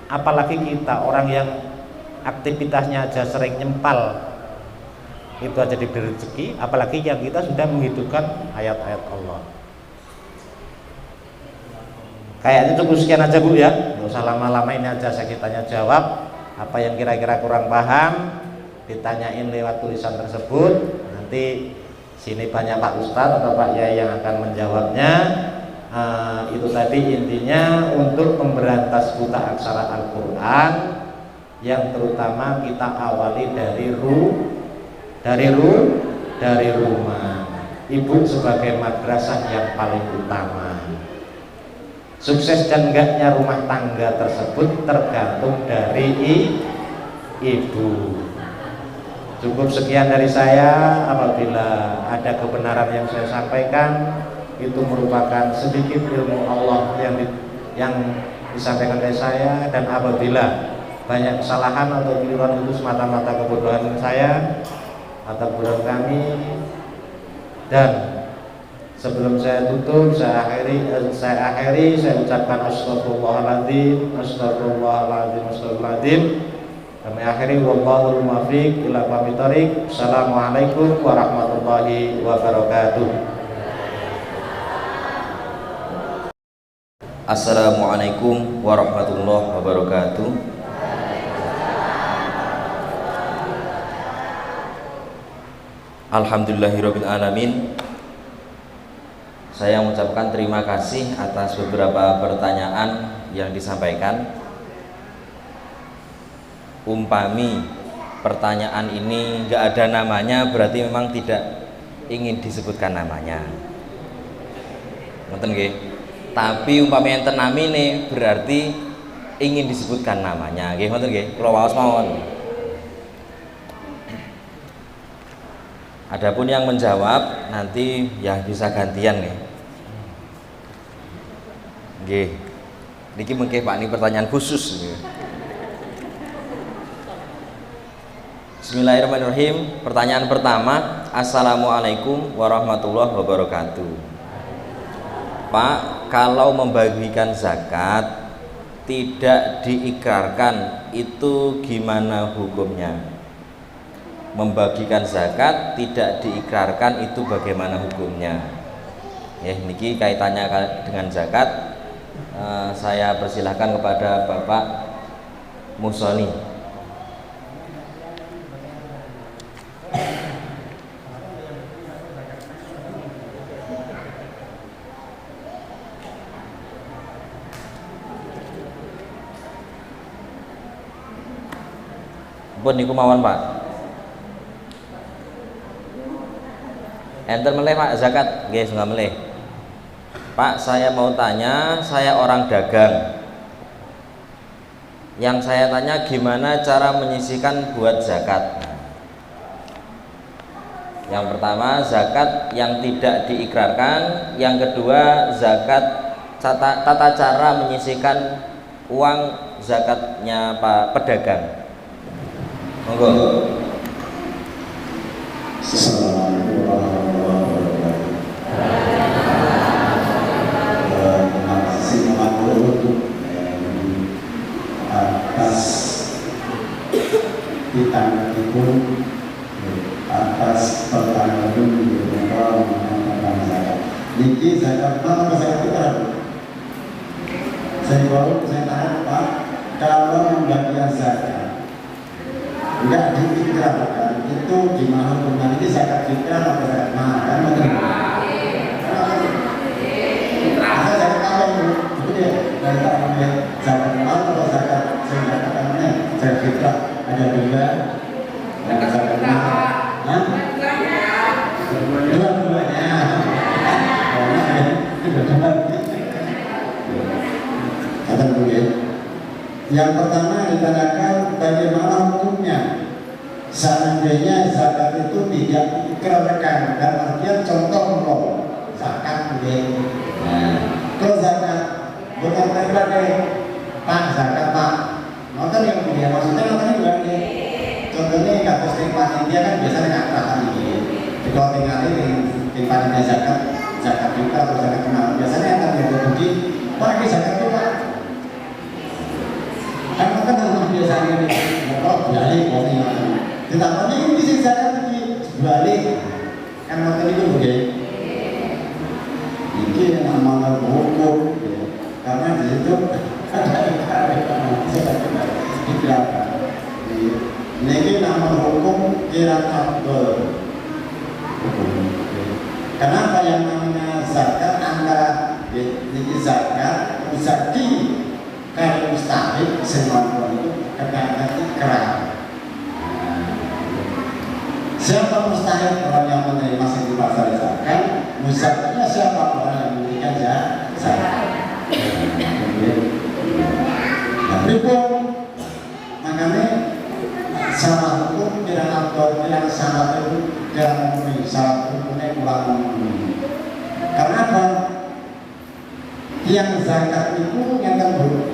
Apalagi kita orang yang aktivitasnya aja sering nyempal, itu aja diberi rezeki, apalagi yang kita sudah menghidupkan ayat-ayat Allah. Kayaknya cukup sekian aja, Bu, ya, nggak usah lama-lama, ini aja saya tanya jawab. Apa yang kira-kira kurang paham ditanyain lewat tulisan tersebut, nanti sini banyak Pak Ustadz atau Pak Yai yang akan menjawabnya. Itu tadi intinya untuk memberantas buta aksara Al-Quran, yang terutama kita awali dari rumah. Ibu sebagai madrasah yang paling utama. Sukses dan enggaknya rumah tangga tersebut tergantung dari ibu. Cukup sekian dari saya. Apabila ada kebenaran yang saya sampaikan, itu merupakan sedikit ilmu Allah yang disampaikan dari saya, dan apabila banyak kesalahan atau keliruan itu semata-mata kebodohan saya atau kebodohan kami. Dan sebelum saya tutup, saya akhiri, saya ucapkan astagfirullahaladzim, astagfirullahaladzim, astagfirullahaladzim. Kami akhiri, wallahul muwaffiq ila aqwamit thoriq. Assalamualaikum warahmatullahi wabarakatuh. Assalamualaikum warahmatullahi wabarakatuh. Alhamdulillahirabbil alamin. Saya mengucapkan terima kasih atas beberapa pertanyaan yang disampaikan. Umpami pertanyaan ini nggak ada namanya, berarti memang tidak ingin disebutkan namanya. Ngoten nggih. Tapi umpami enten namine berarti ingin disebutkan namanya. Nggih ngoten nggih. Kula waos mawon. Adapun yang menjawab nanti ya bisa gantian nih. Nggih. Niki mengke Pak, ini pertanyaan khusus. Bismillahirrahmanirrahim. Pertanyaan pertama, Assalamualaikum warahmatullahi wabarakatuh. Pak, kalau membagikan zakat tidak diikrarkan, itu gimana hukumnya? Membagikan zakat tidak diikrarkan, itu bagaimana hukumnya? Ya, niki kaitannya dengan zakat. Saya persilahkan kepada Bapak Musoni. Pun niku mawon Pak. Enten meleh Pak zakat, nggih sunga meleh. Pak, saya mau tanya, saya orang dagang. Yang saya tanya gimana cara menyisihkan buat zakat. Yang pertama zakat yang tidak diikrarkan, yang kedua zakat tata cara menyisihkan uang zakatnya Pak pedagang. Monggo. Assalamualaikum warahmatullahi wabarakatuh. Terima kasih untuk atas ditanggapiku atas pertanyaan itu mengenai zakat. Niki zakat mana zakat kita? Saya tanya Pak, kalau membagian zakat enggak diikrarkan itu gimana hukumnya? Ini zakat fitrah atau zakat mahal kan betul? Masa zakat apa itu? Ya, zakat mahal atau zakat zakat fitrah ada juga yang zakat mahal. Dua-duanya. Kata dulu ya. Yang pertama ditanyakan bagaimana hukumnya seandainya zakat itu tidak diikrarkan, dan artian contoh loh zakat ya. Kalau zakat bukan pakai Pak zakat Pak, nonton yang dia maksudnya nontonnya juga nih. Contohnya kasus tim panitia kan biasanya nggak pernah ini. Kalau tinggal ini tim panitia zakat kita atau zakat kenal biasanya akan dibutuhkan pakai zakat itu Pak. Kan kan biasanya ini kok balik kok ini ditambahnya ini bisa zakat lagi balik kan makan itu begini ini nama hukum karena di situ ini nama hukum kira kabel. Kenapa yang namanya zakat antara ini zakat muzaki kalau mustahil semua itu kena ikrar. Siapa mustahil? Orang yang menerima satu pasal zakat. Muzakinya siapa? Orang yang memberikan zakat. Tapi pun makanya salah hukum kira abdul yang salah itu kira memenuhi salah hukumnya kurang memenuhi. Karena apa? Yang zakat itu yang terburuk.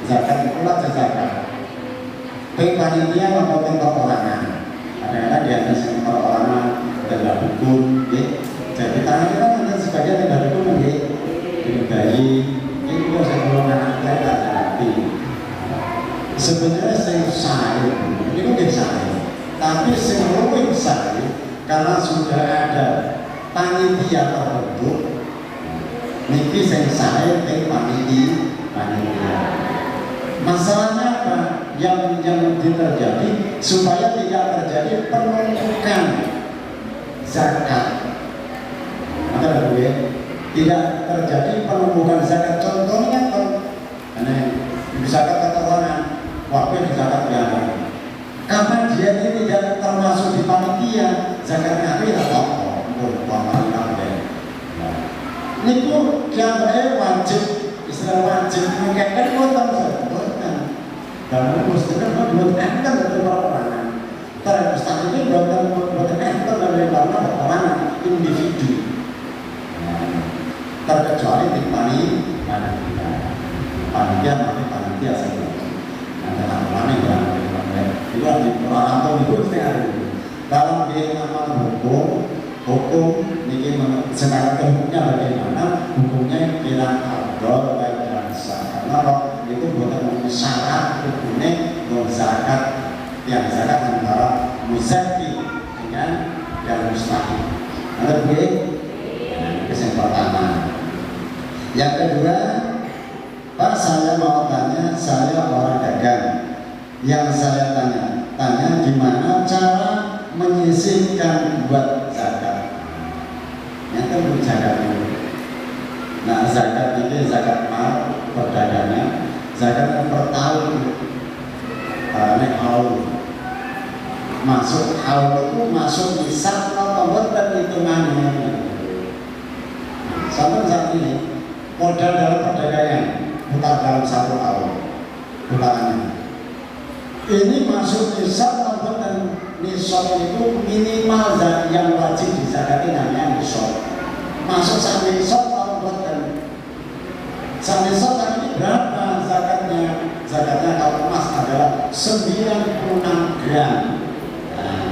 Zakat itu lah zakat. Panitia membuat perorangan. Kadang-kadang di atas perorangan tidak dukung, jadi tangan kita nanti sebagian tidak dukung, dibayi. Ini kalau saya belum anak saya tidak hati. Sebenarnya saya saya, ini mungkin saya, tapi seluruh saya karena sudah ada panitia terbentuk. Niki saya panitia. Masalahnya apa? Yang terjadi supaya tidak terjadi penumpukan zakat. Maka ya, tidak terjadi penumpukan zakat. Contohnya karena zakat keuangan, waktu di zakat yang karena dia ini tidak termasuk di panitia zakatnya atau ini pun yang wajib, istilah wajib mengingatkan kotor sebutkan. Dan muslimnya buat enter dari perorangan. Terus ini buat enter dari perorangan individu. Terkecuali di panitia saja. Antara mana yang itu di perorangan itu dalam dia nama hukum ini sekarang hukumnya bagaimana? Hukumnya kira abdul dan sah. Karena itu bukan syarat hukumnya zakat yang zakat antara muzaki dengan yang mustahil. Ada yang pertama. Yang kedua, Pak saya mau tanya, saya orang dagang. Yang saya tanya gimana cara menyisihkan buat zakat. Yang kedua zakat dulu. Nah zakat ini zakat mal perdagangan. Zakat per tahun. Ini haul. Masuk haul itu masuk di satu nomor dan hitungannya. Sampai saat ini modal dalam perdagangan putar dalam satu tahun putarannya. Ini masuk di satu nomor dan nisab itu minimal yang wajib dizakati namanya nisab. Masuk sampai nisab tahun dan sampai nisab ini berapa zakatnya kalau emas adalah 96 gram. Nah,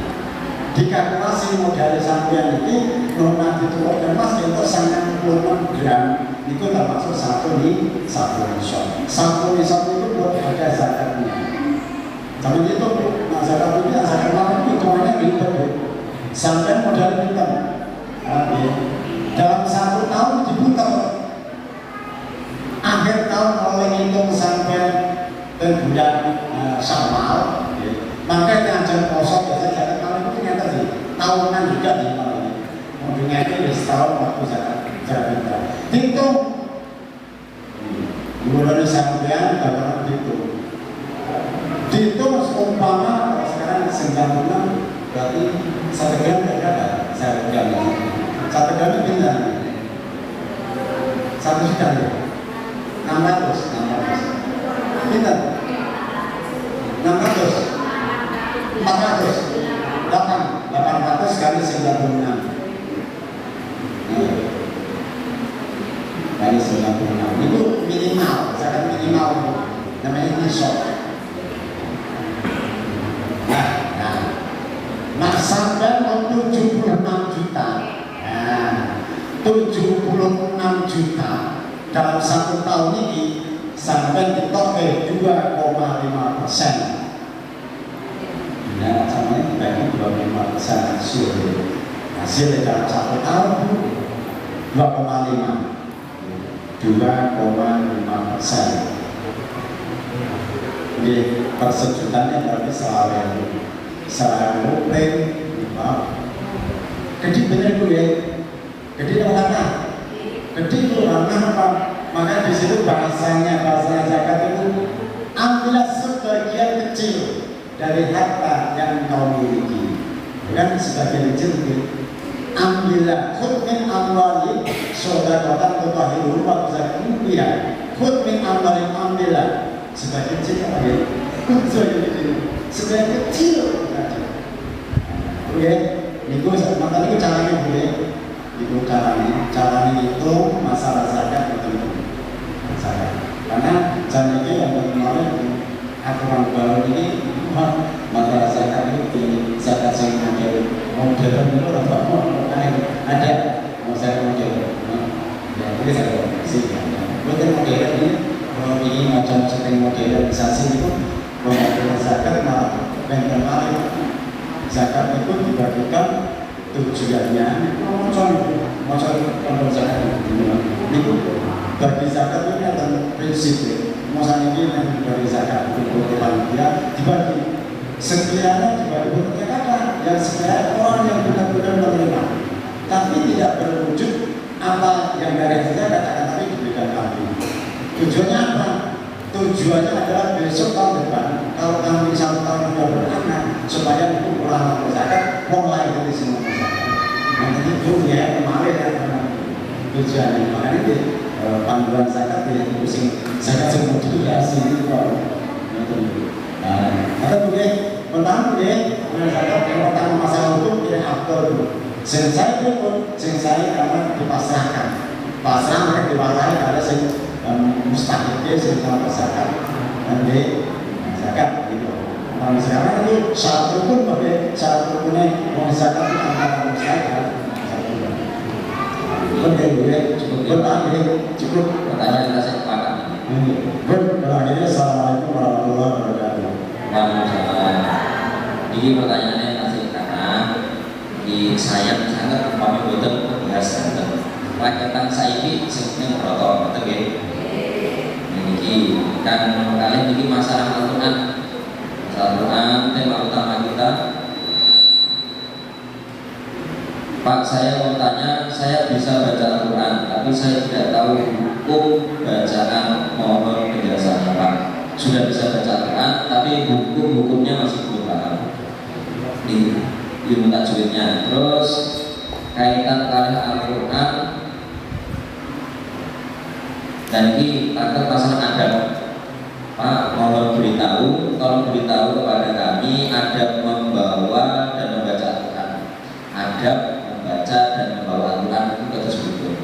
dikalkulasi modal sampean ini nona diturunkan emas itu 96 gram. Itu termasuk satu nisab. Satu nisab itu buat ada zakatnya. Tapi itu zakat ini zakat malam itu hitungannya ribet. Sampai modal kita dalam 1 tahun diputar. Akhir tahun oleh hitung sampai ke bulan Syawal, maka yang ajar kosong biasanya zakat malam itu ternyata sih tahunan juga di malam ini. Mobilnya itu setahun waktu zakat kita. Hitung, bulan sampean bakalan dihitung seumpama sekarang 96 berarti 1 gram berapa? 1 gram. 1 gram itu bintang 1 juta ya? 600 bintang 600 800 kali 96 kali 96 itu minimal, zakat minimal namanya nisab. Nah sampai 76 juta. Nah, 76 juta dalam 1 tahun ini sampai ditok 2,5%. Nah, sampai dibagi 25% hasil dalam 1 tahun 2,5%. Ini persejutannya berarti selalu jadi benar gue ya, jadi apa? Jadi itu apa? Maka di situ bahasa zakat itu ambillah sebagian kecil dari harta yang kau miliki, bukan sebagian kecil. Ambillah khud min amwali sodaqatan tutahhiruhum wa tuzakkihim biha. Khud min amwali, ambillah sebagian kecil apa ya? Sebagian kecil. Oke, itu makanya itu caranya boleh. Itu caranya itu masalah zakat itu zakat. Karena jangan yang kemarin aturan baru ini masalah zakat itu zakat yang modern itu ada zakat modern. Ya, ini saya sih. Modern ini macam setting modernisasi itu modern zakat malah yang kemarin zakat itu dibagikan tujuannya macam zakat itu bagi zakat ini ada prinsip misalnya ini yang dibagi zakat untuk dia dibagi sekiranya dibagi katakan yang sekiranya orang yang benar-benar menerima tapi tidak berwujud apa yang dari zakat katakan tapi diberikan kami. Tujuannya apa? Tujuannya adalah besok tahun depan kalau kami 1 tahun sudah beranak supaya itu orang zakat mulai dari semua zakat. Nanti itu ya kemarin ya tujuannya makanya di panduan zakat tidak pusing zakat semua itu ya sini kalau atau boleh pertama boleh zakat yang pertama masalah hukum tidak aktor selesai pun selesai karena dipasrahkan pasrah mereka dipasrahkan ada mustahilnya setelah zakat dan zakat gitu. Nah sekarang itu syarat rukun pakai syarat rukunnya mau zakat itu antara mustahil. Cukup Pertanyaan kita saya sepakat. Akhirnya assalamualaikum warahmatullahi wabarakatuh. Waalaikumsalam. Ini pertanyaannya masih karena di saya sangat kami boten bahas tentang rakyatan saya ini sebenarnya protokol betul ya. Ini kan kalian ini masalah Al-Quran tema utama kita. Pak, saya mau tanya, saya bisa baca Al-Quran tapi saya tidak tahu hukum bacaan, mohon penjelasannya Pak. Sudah bisa baca Al-Quran tapi hukumnya masih belum paham di ilmu tajwidnya. Terus kaitan kalian Al-Quran dan ini takut masalah adab. Pak, mohon beritahu, tolong beritahu kepada kami adab membawa dan membaca Al-Quran. Adab membaca dan membawa Al-Quran itu terus betul.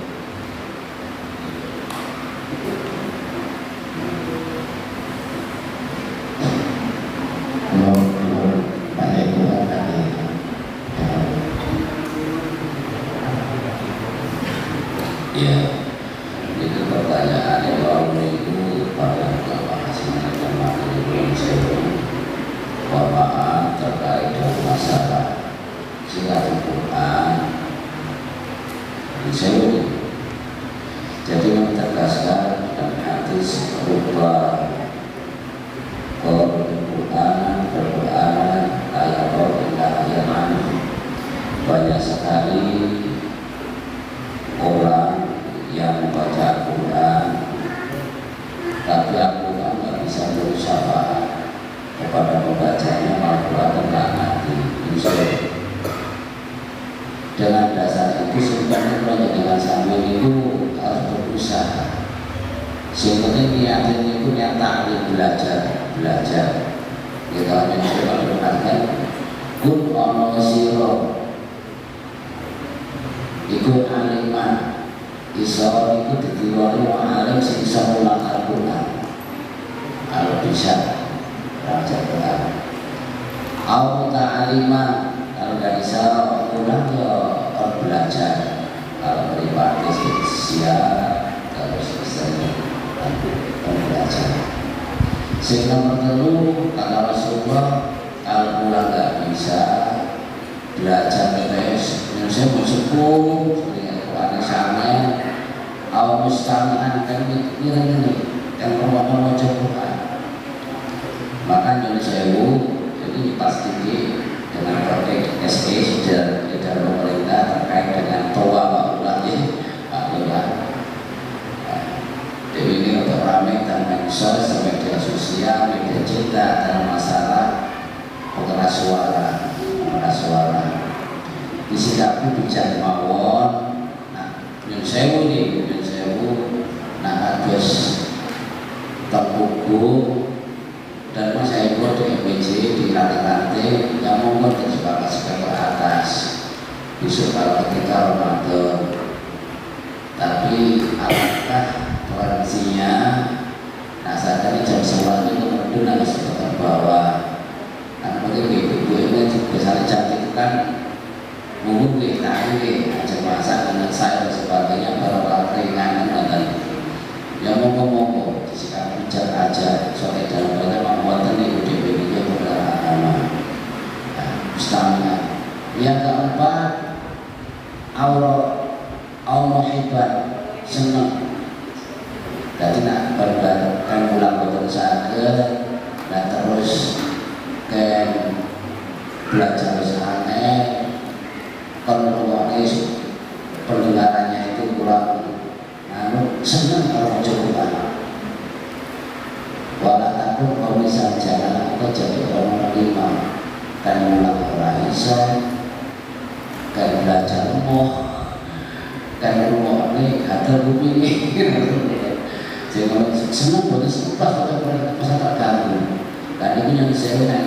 Ya, itu pertanyaan yang lalu itu pada hasilnya kemarin belum saya maaf terkait dengan masalah silatul Quran di sini. Jadi menegaskan dan hadis berupa Quran ayat ayat banyak sekali orang yang membaca Quran, tapi Al-Quran nggak bisa berusaha kepada pembacanya, malah Quran nggak mati. Dengan dasar itu sebenarnya kalau dengan sambil itu harus berusaha. Sebenarnya niatnya itu niat taklim, belajar. Kita hanya coba berkatakan kun ono siro ikut aliman iso itu ditiwari wa alim sing iso mulang Al-Quran kalau bisa belajar Quran. Au ta'aliman kalau dari sana Quran ya belajar, kalau pribadi siap terus misalnya belajar. Sehingga nomor 3 kata Rasulullah kalau Quran nggak bisa belajar terus, saya mau sepuluh Quran sama au mustami'an kan ini yang permohonan wajah Quran. Maka Indonesia jadi dipastikan dengan proyek SE sudah dari pemerintah terkait dengan toa ulangnya Pak Lurah. Jadi ini untuk ramai dan medsos, media sosial, media cinta dalam masalah pengeras suara. Disikapi bijak mawon. Nah, yang sewu, nah harus terbuku dan saya ikut di MPC di rantai-rantai yang mungkin disepakati ke atas besok kalau ketika Ramadan. Tapi apakah toleransinya? Nah saat ini jam 11 itu kemudian harus tetap bawah. Karena mungkin ibu ini biasanya jam itu kan mungkin tadi aja masak dengan saya dan sebagainya barang ringan dan yang monggo sikap bijak aja soalnya dalam banyak pembuatan itu DPD-nya beberapa agama. Ustaznya yang keempat Allah hebat senang. Jadi nak kan pulang betul saja dan terus kan belajar aneh pendengarannya itu kurang senang kalau coba. Walau takut kalau misal jalan atau jadi orang lima kan ulang orang iso kan belajar kan rumah ini ada bumi ini jadi senang boleh sempat atau pasal tak ganggu. Dan ini yang saya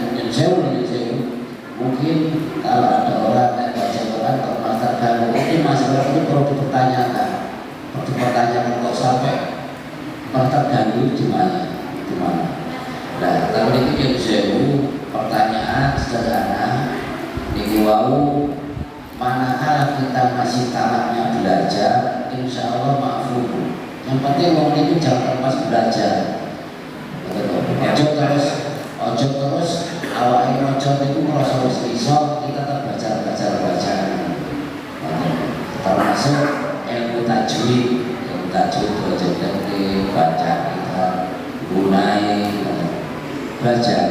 mungkin kalau ada orang yang baca Quran kalau pasal ganggu ini masalah ini perlu dipertanyakan kok sampai pasal ganggu gimana. Nah, kalau ini yang pertanyaan sederhana ini manakala kita masih tamatnya belajar, insya Allah maafun. Yang penting orang itu jangan lepas belajar. Ojo terus awalnya ojo itu merasa iso kita terbaca. Termasuk ilmu tajwid baca kita gunai belajar.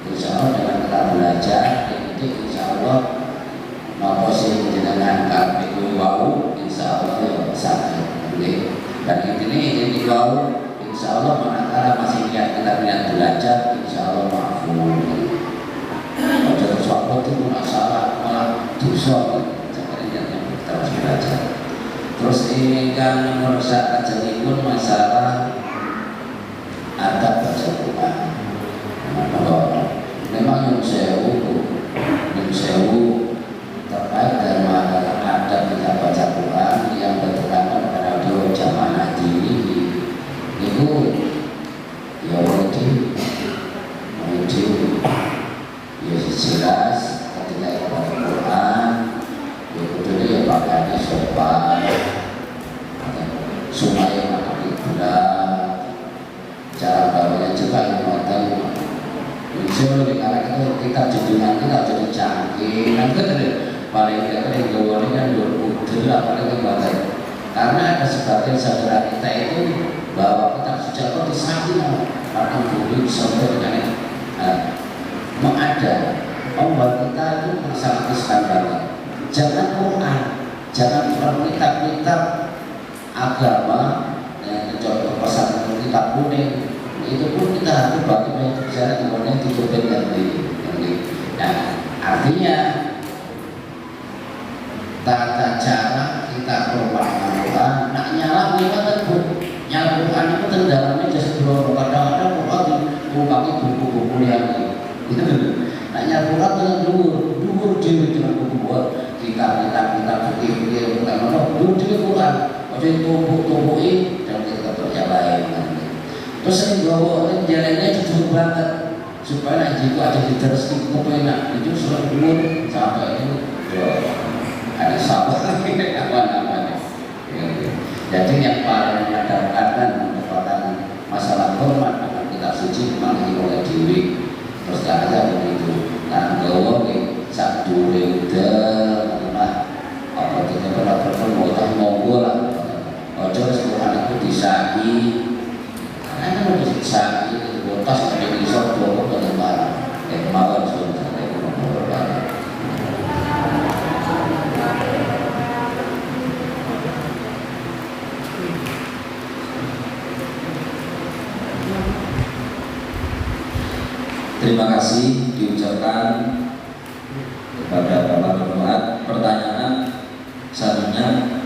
Insya Allah dengan kita belajar itu insya Allah mau sih dengan kami insya Allah ya sakit. Dan ini insya Allah manakala masih kita belajar insya Allah maafun. Pada sesuatu itu masalah malah dosa yang terus belajar. Terus ini kan merasa terjadi pun masalah adab baca Quran. Memang yang sewu terkait dengan adab kita baca Quran yang bertekanan pada dua jamaah dini itu ya wajib ya jelas ketika ikut Quran ya betul ya pakaiannya sopan dilakukan ibadah. Karena ada sebagian saudara kita itu bahwa kitab suci Allah disamping karena bumi sampai dengan mengada membuat kita itu sangat riskan banget. Jangan Quran, jangan kitab-kitab agama, contoh pesan kitab kuning itu pun kita harus bagi bicara kemudian ditutupin nanti. Nah, artinya tata cara kita bermakna Quran, nak nyala kita terbuk, nyala Quran itu terdalamnya just belum kadang-kadang Quran diungkapi buku-buku yang itu, nak nyala Quran dulu dengan buku-buku kita fikir bukan mana, dulu Quran, jadi tubuh-tubuhi dan kita yang lain. Terus ini bawa orang jalannya jujur banget supaya nanti jika ada diterus kepenak itu surat dulu sampai itu ada sabar apa-apa. Jadi yang paling mendapatkan merupakan masalah hormat dengan kitab suci memang oleh diri. Terus tak ada begitu. Nah, bahwa saat dulu udah apa kita pernah bertemu mau lah. Ojo Quran itu disai. Karena harus disai botas ada di sopo lembaran. Kemarin sudah ada lembaran. Terima kasih diucapkan kepada Bapak Ketua. Pertanyaan selanjutnya,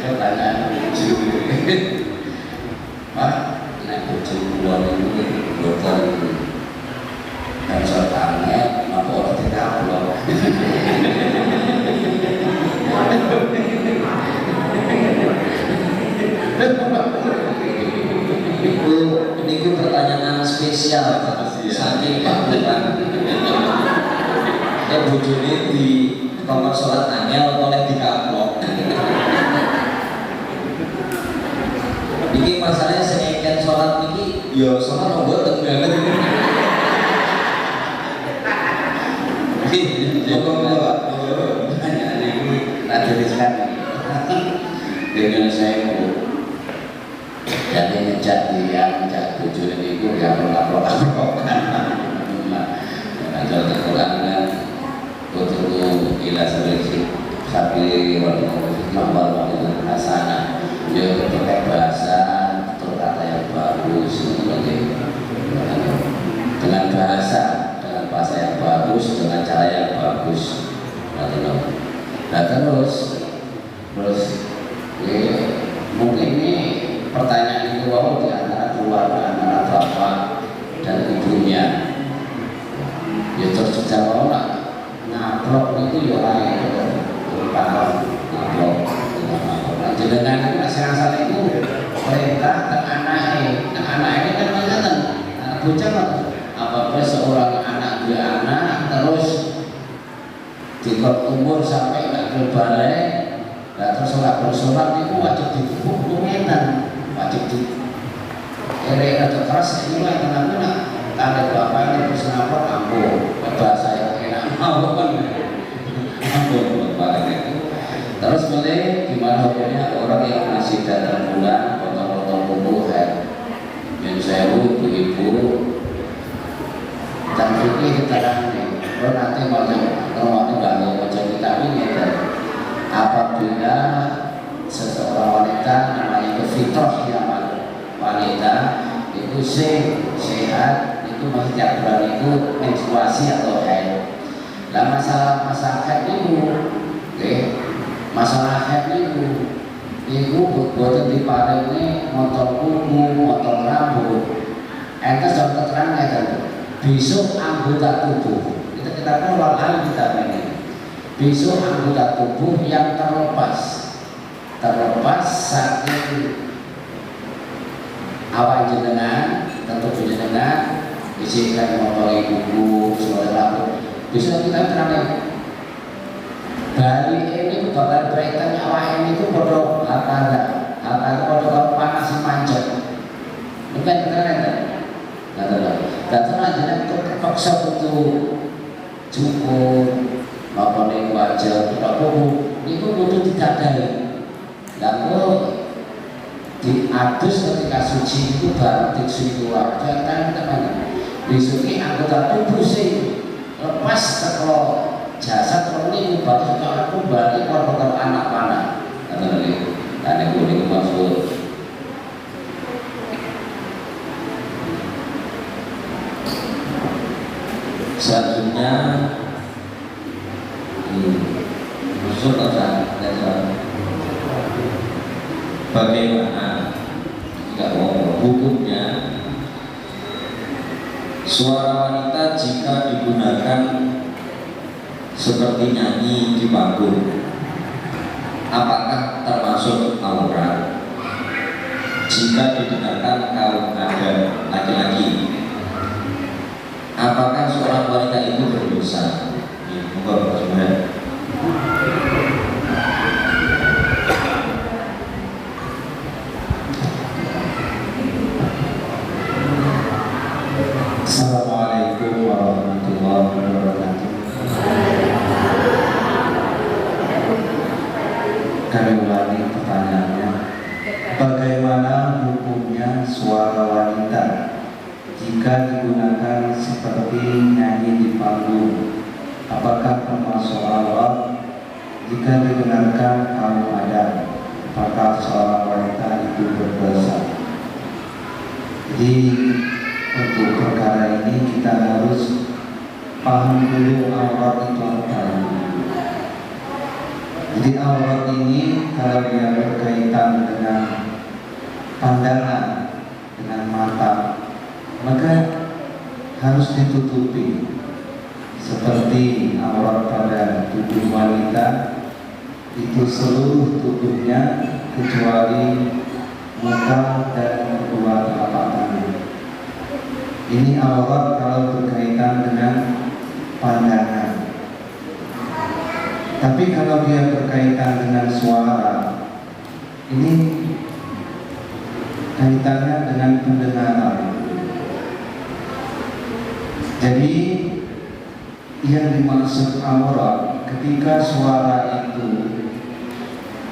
pertanyaan lucu. Pak, nak lucu luar ini bukan harus tanya, apa orang tidak loh. Ini pertanyaan spesial saking Pak Bukan. Bujuni di kamar sholat angel oleh di kaplok. Ini masalahnya seengken sholat ini, ya sholat membuat tenggelam. Dengan saya jadi ngejat dia ngejat tujuan itu gak perlu-perlukan kalau terkurang kan betul gila sapi mambal hasanah dia pakai bahasa atau kata yang bagus dengan bahasa yang bagus dengan cara yang bagus. Nah terus mungkin ini pertanyaan itu di antara keluarga antara bapak dan ibunya. Ya terus jawab lah, ngablok itu ya lain paham ngablok. Jenengan itu asal itu perintah ke anak ini kan macam bocah apabila seorang anak dia anak terus di umur sampai nggak balik. Nah terus bersorak itu wajib dipupuk lumetan, wajib di atau keras ini lah kenapa kalau bapak ini bersenapa ampuh bahasa yang enak mau kan ampuh bapak itu. Terus boleh gimana hukumnya orang yang masih datang bulan potong-potong kuku yang saya ibu-ibu dan fikir kita nih kalau nanti mau bangun macam kita ini apabila seseorang wanita namanya itu fitrah yang wanita itu sehat itu masih tiap bulan itu menstruasi atau haid. Nah masalah haid itu masalah haid itu buatan di pada ini motor kuku, motor rambut ente sudah keterangan kan besok anggota tubuh kita kan walau kita ini besok anggota tubuh yang terlepas saking awal jenengan tentu jenengan bisikan motori buku suara lalu besok kita terangkan Bali ini bakal berkaitan nyawa ini itu bodoh harta bodoh panas manjat. Bukan keren kan? Gak tenang jangan terpaksa untuk cukup laporan wajah tidak buku itu butuh ditadai. Lalu diadus ketika suci itu baru disuci keluar. Jangan teman disuci anggota tubuh sih lepas kalau jasad ini baru setelah kembali kalau anak panah kata lagi ada kuning maksud. Selanjutnya usul bagaimana jika hukumnya suara wanita jika digunakan seperti nyanyi di panggung, apakah termasuk aurat jika didengarkan kaum ada laki-laki? Apakah seorang wanita itu berdosa? Monggo sebenarnya. Assalamualaikum warahmatullahi wabarakatuh. Kami ulangi pertanyaannya. Bagaimana hukumnya suara wanita jika digunakan seperti nyanyi di panggung? Apakah termasuk aurat jika didengarkan kaum adat? Apakah seorang wanita itu berdosa? Jadi untuk perkara ini kita harus paham dulu aurat itu apa. Jadi aurat ini kalau dia berkaitan dengan pandangan, dengan mata, maka harus ditutupi. Seperti aurat pada tubuh wanita itu seluruh tubuhnya kecuali muka dan kedua telapak tangan. Ini aurat kalau berkaitan dengan pandangan. Tapi kalau dia berkaitan dengan suara, ini kaitannya dengan pendengaran. Jadi yang dimaksud aurat ketika suara itu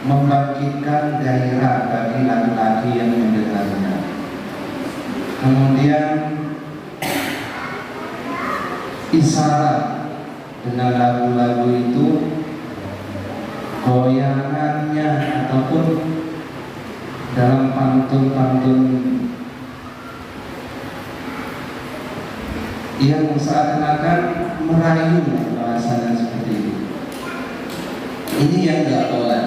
membangkitkan gairah bagi laki-laki yang mendengarnya. Kemudian isyarat dengan lagu-lagu itu, goyangannya ataupun dalam pantun-pantun yang seakan-akan merayu, bahasanya seperti itu. Ini yang tidak boleh.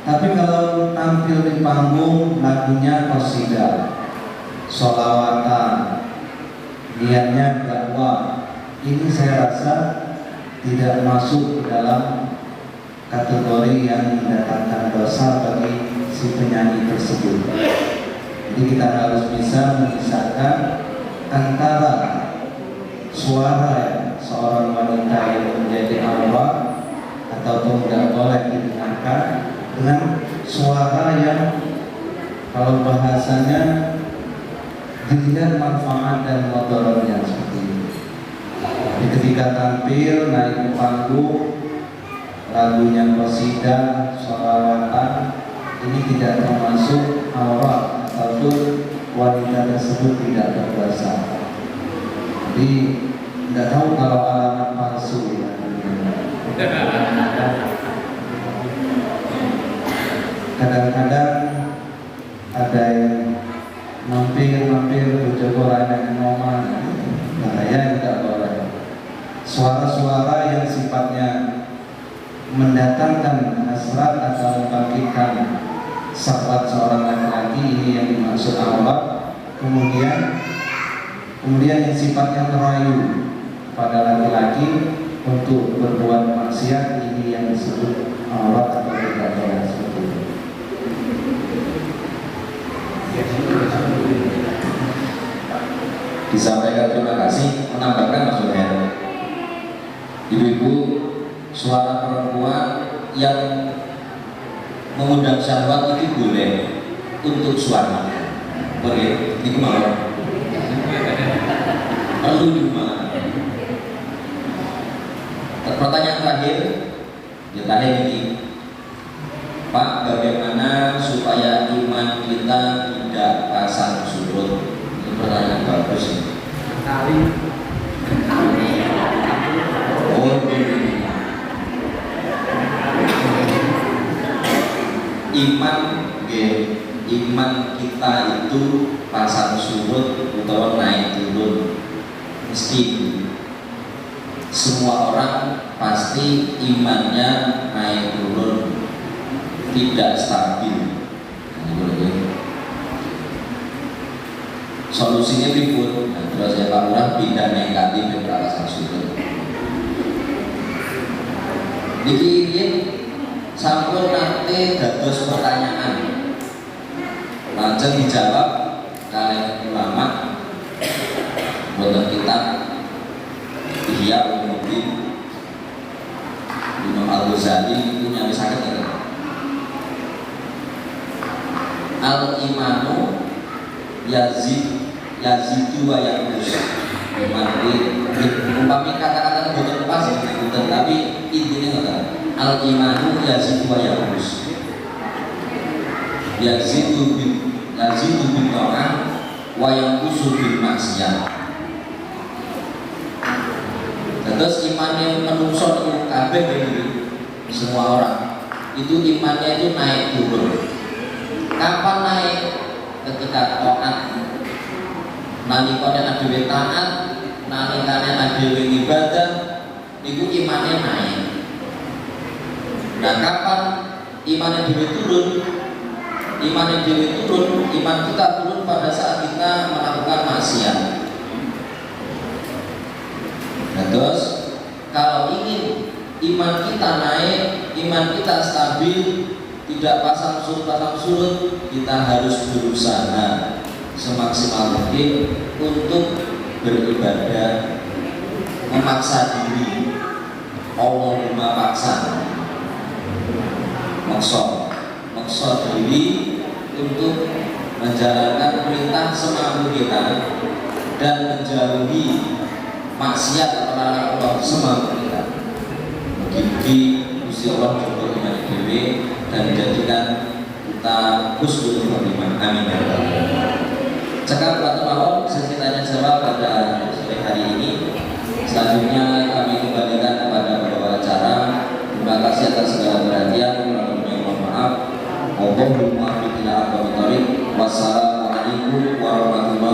Tapi kalau tampil di panggung lagunya qasidah, sholawatan, niatnya dakwah, ini saya rasa tidak masuk dalam kategori yang mendatangkan dosa bagi si penyanyi tersebut. Jadi kita harus bisa memisahkan antara suara seorang wanita yang menjadi aurat ataupun tidak boleh didengarkan dengan suara yang kalau bahasanya dilihat manfaat dan motornya seperti ini. Jadi ketika tampil naik ke panggung lagunya qasidah, sholawatan, ini tidak termasuk aurat ataupun wanita tersebut tidak berdosa. Jadi tidak tahu kalau alamat palsu ya. Kadang-kadang ada yang mampir berjogoran yang ngomong, bahaya tidak boleh. Suara-suara yang sifatnya mendatangkan hasrat atau membangkitkan syahwat seorang laki-laki, ini yang dimaksud aurat. Kemudian yang sifatnya merayu pada laki-laki untuk berbuat maksiat, ini yang disebut aurat atau tidak boleh seperti itu. Disampaikan terima kasih. Menambahkan Mas Zuhair, ibu-ibu, suara perempuan mengundang syahwat itu boleh untuk suami. Boleh, ini kemauan. Lalu gimana? Pertanyaan terakhir, ini, Pak, bagaimana supaya iman kita tidak pasang surut? Ini pertanyaan bagus. Oh, ini. Iman kita itu pasang surut atau naik turun, mesti semua orang pasti imannya naik turun, tidak stabil. Solusinya ribut. Nah, terus ya Pak Lurah pindah negatif dan pasang surut. Dikirim sampun nanti dados pertanyaan, langsung dijawab kalian ulama boten kitab Ihya Ulumuddin Imam Al-Ghazali itu nyawisaken ngeten. Al-imanu yazidu wa yanqus. Umpami kata-kata boten pas boten, tapi intinya ngoten. Al-imanu yazidu wa yanqus. Yazidu bil ta'ah wa yanqusu bil maksiyah. Terus imannya menungso itu kabeh ini semua orang itu imannya itu naik turun. Kapan naik? Ketika taat. Nalikane adewe taat, nalikane adewe ibadah, itu imannya naik. Nah, kapan imannya dewe turun? Imannya dewe turun, iman kita turun pada saat kita melakukan maksiat. Nah, terus kalau ingin iman kita naik, iman kita stabil, tidak pasang surut, kita harus berusaha semaksimal mungkin untuk beribadah, memaksa diri. Allahumma paksa, maksa diri untuk menjalankan perintah semampu kita dan menjauhi maksiat atau larangan Allah semampu kita. Mugi Gusti Allah juga iman dewe dan menjadikan kita husnul khotimah. Amin ya rabbal alamin. Cekap waktu malam sesi tanya jawab pada sore hari ini. Selanjutnya kami kembalikan kepada pembawa acara. Terima kasih atas segala perhatian. Mohon maaf. Wassalamualaikum warahmatullahi wabarakatuh.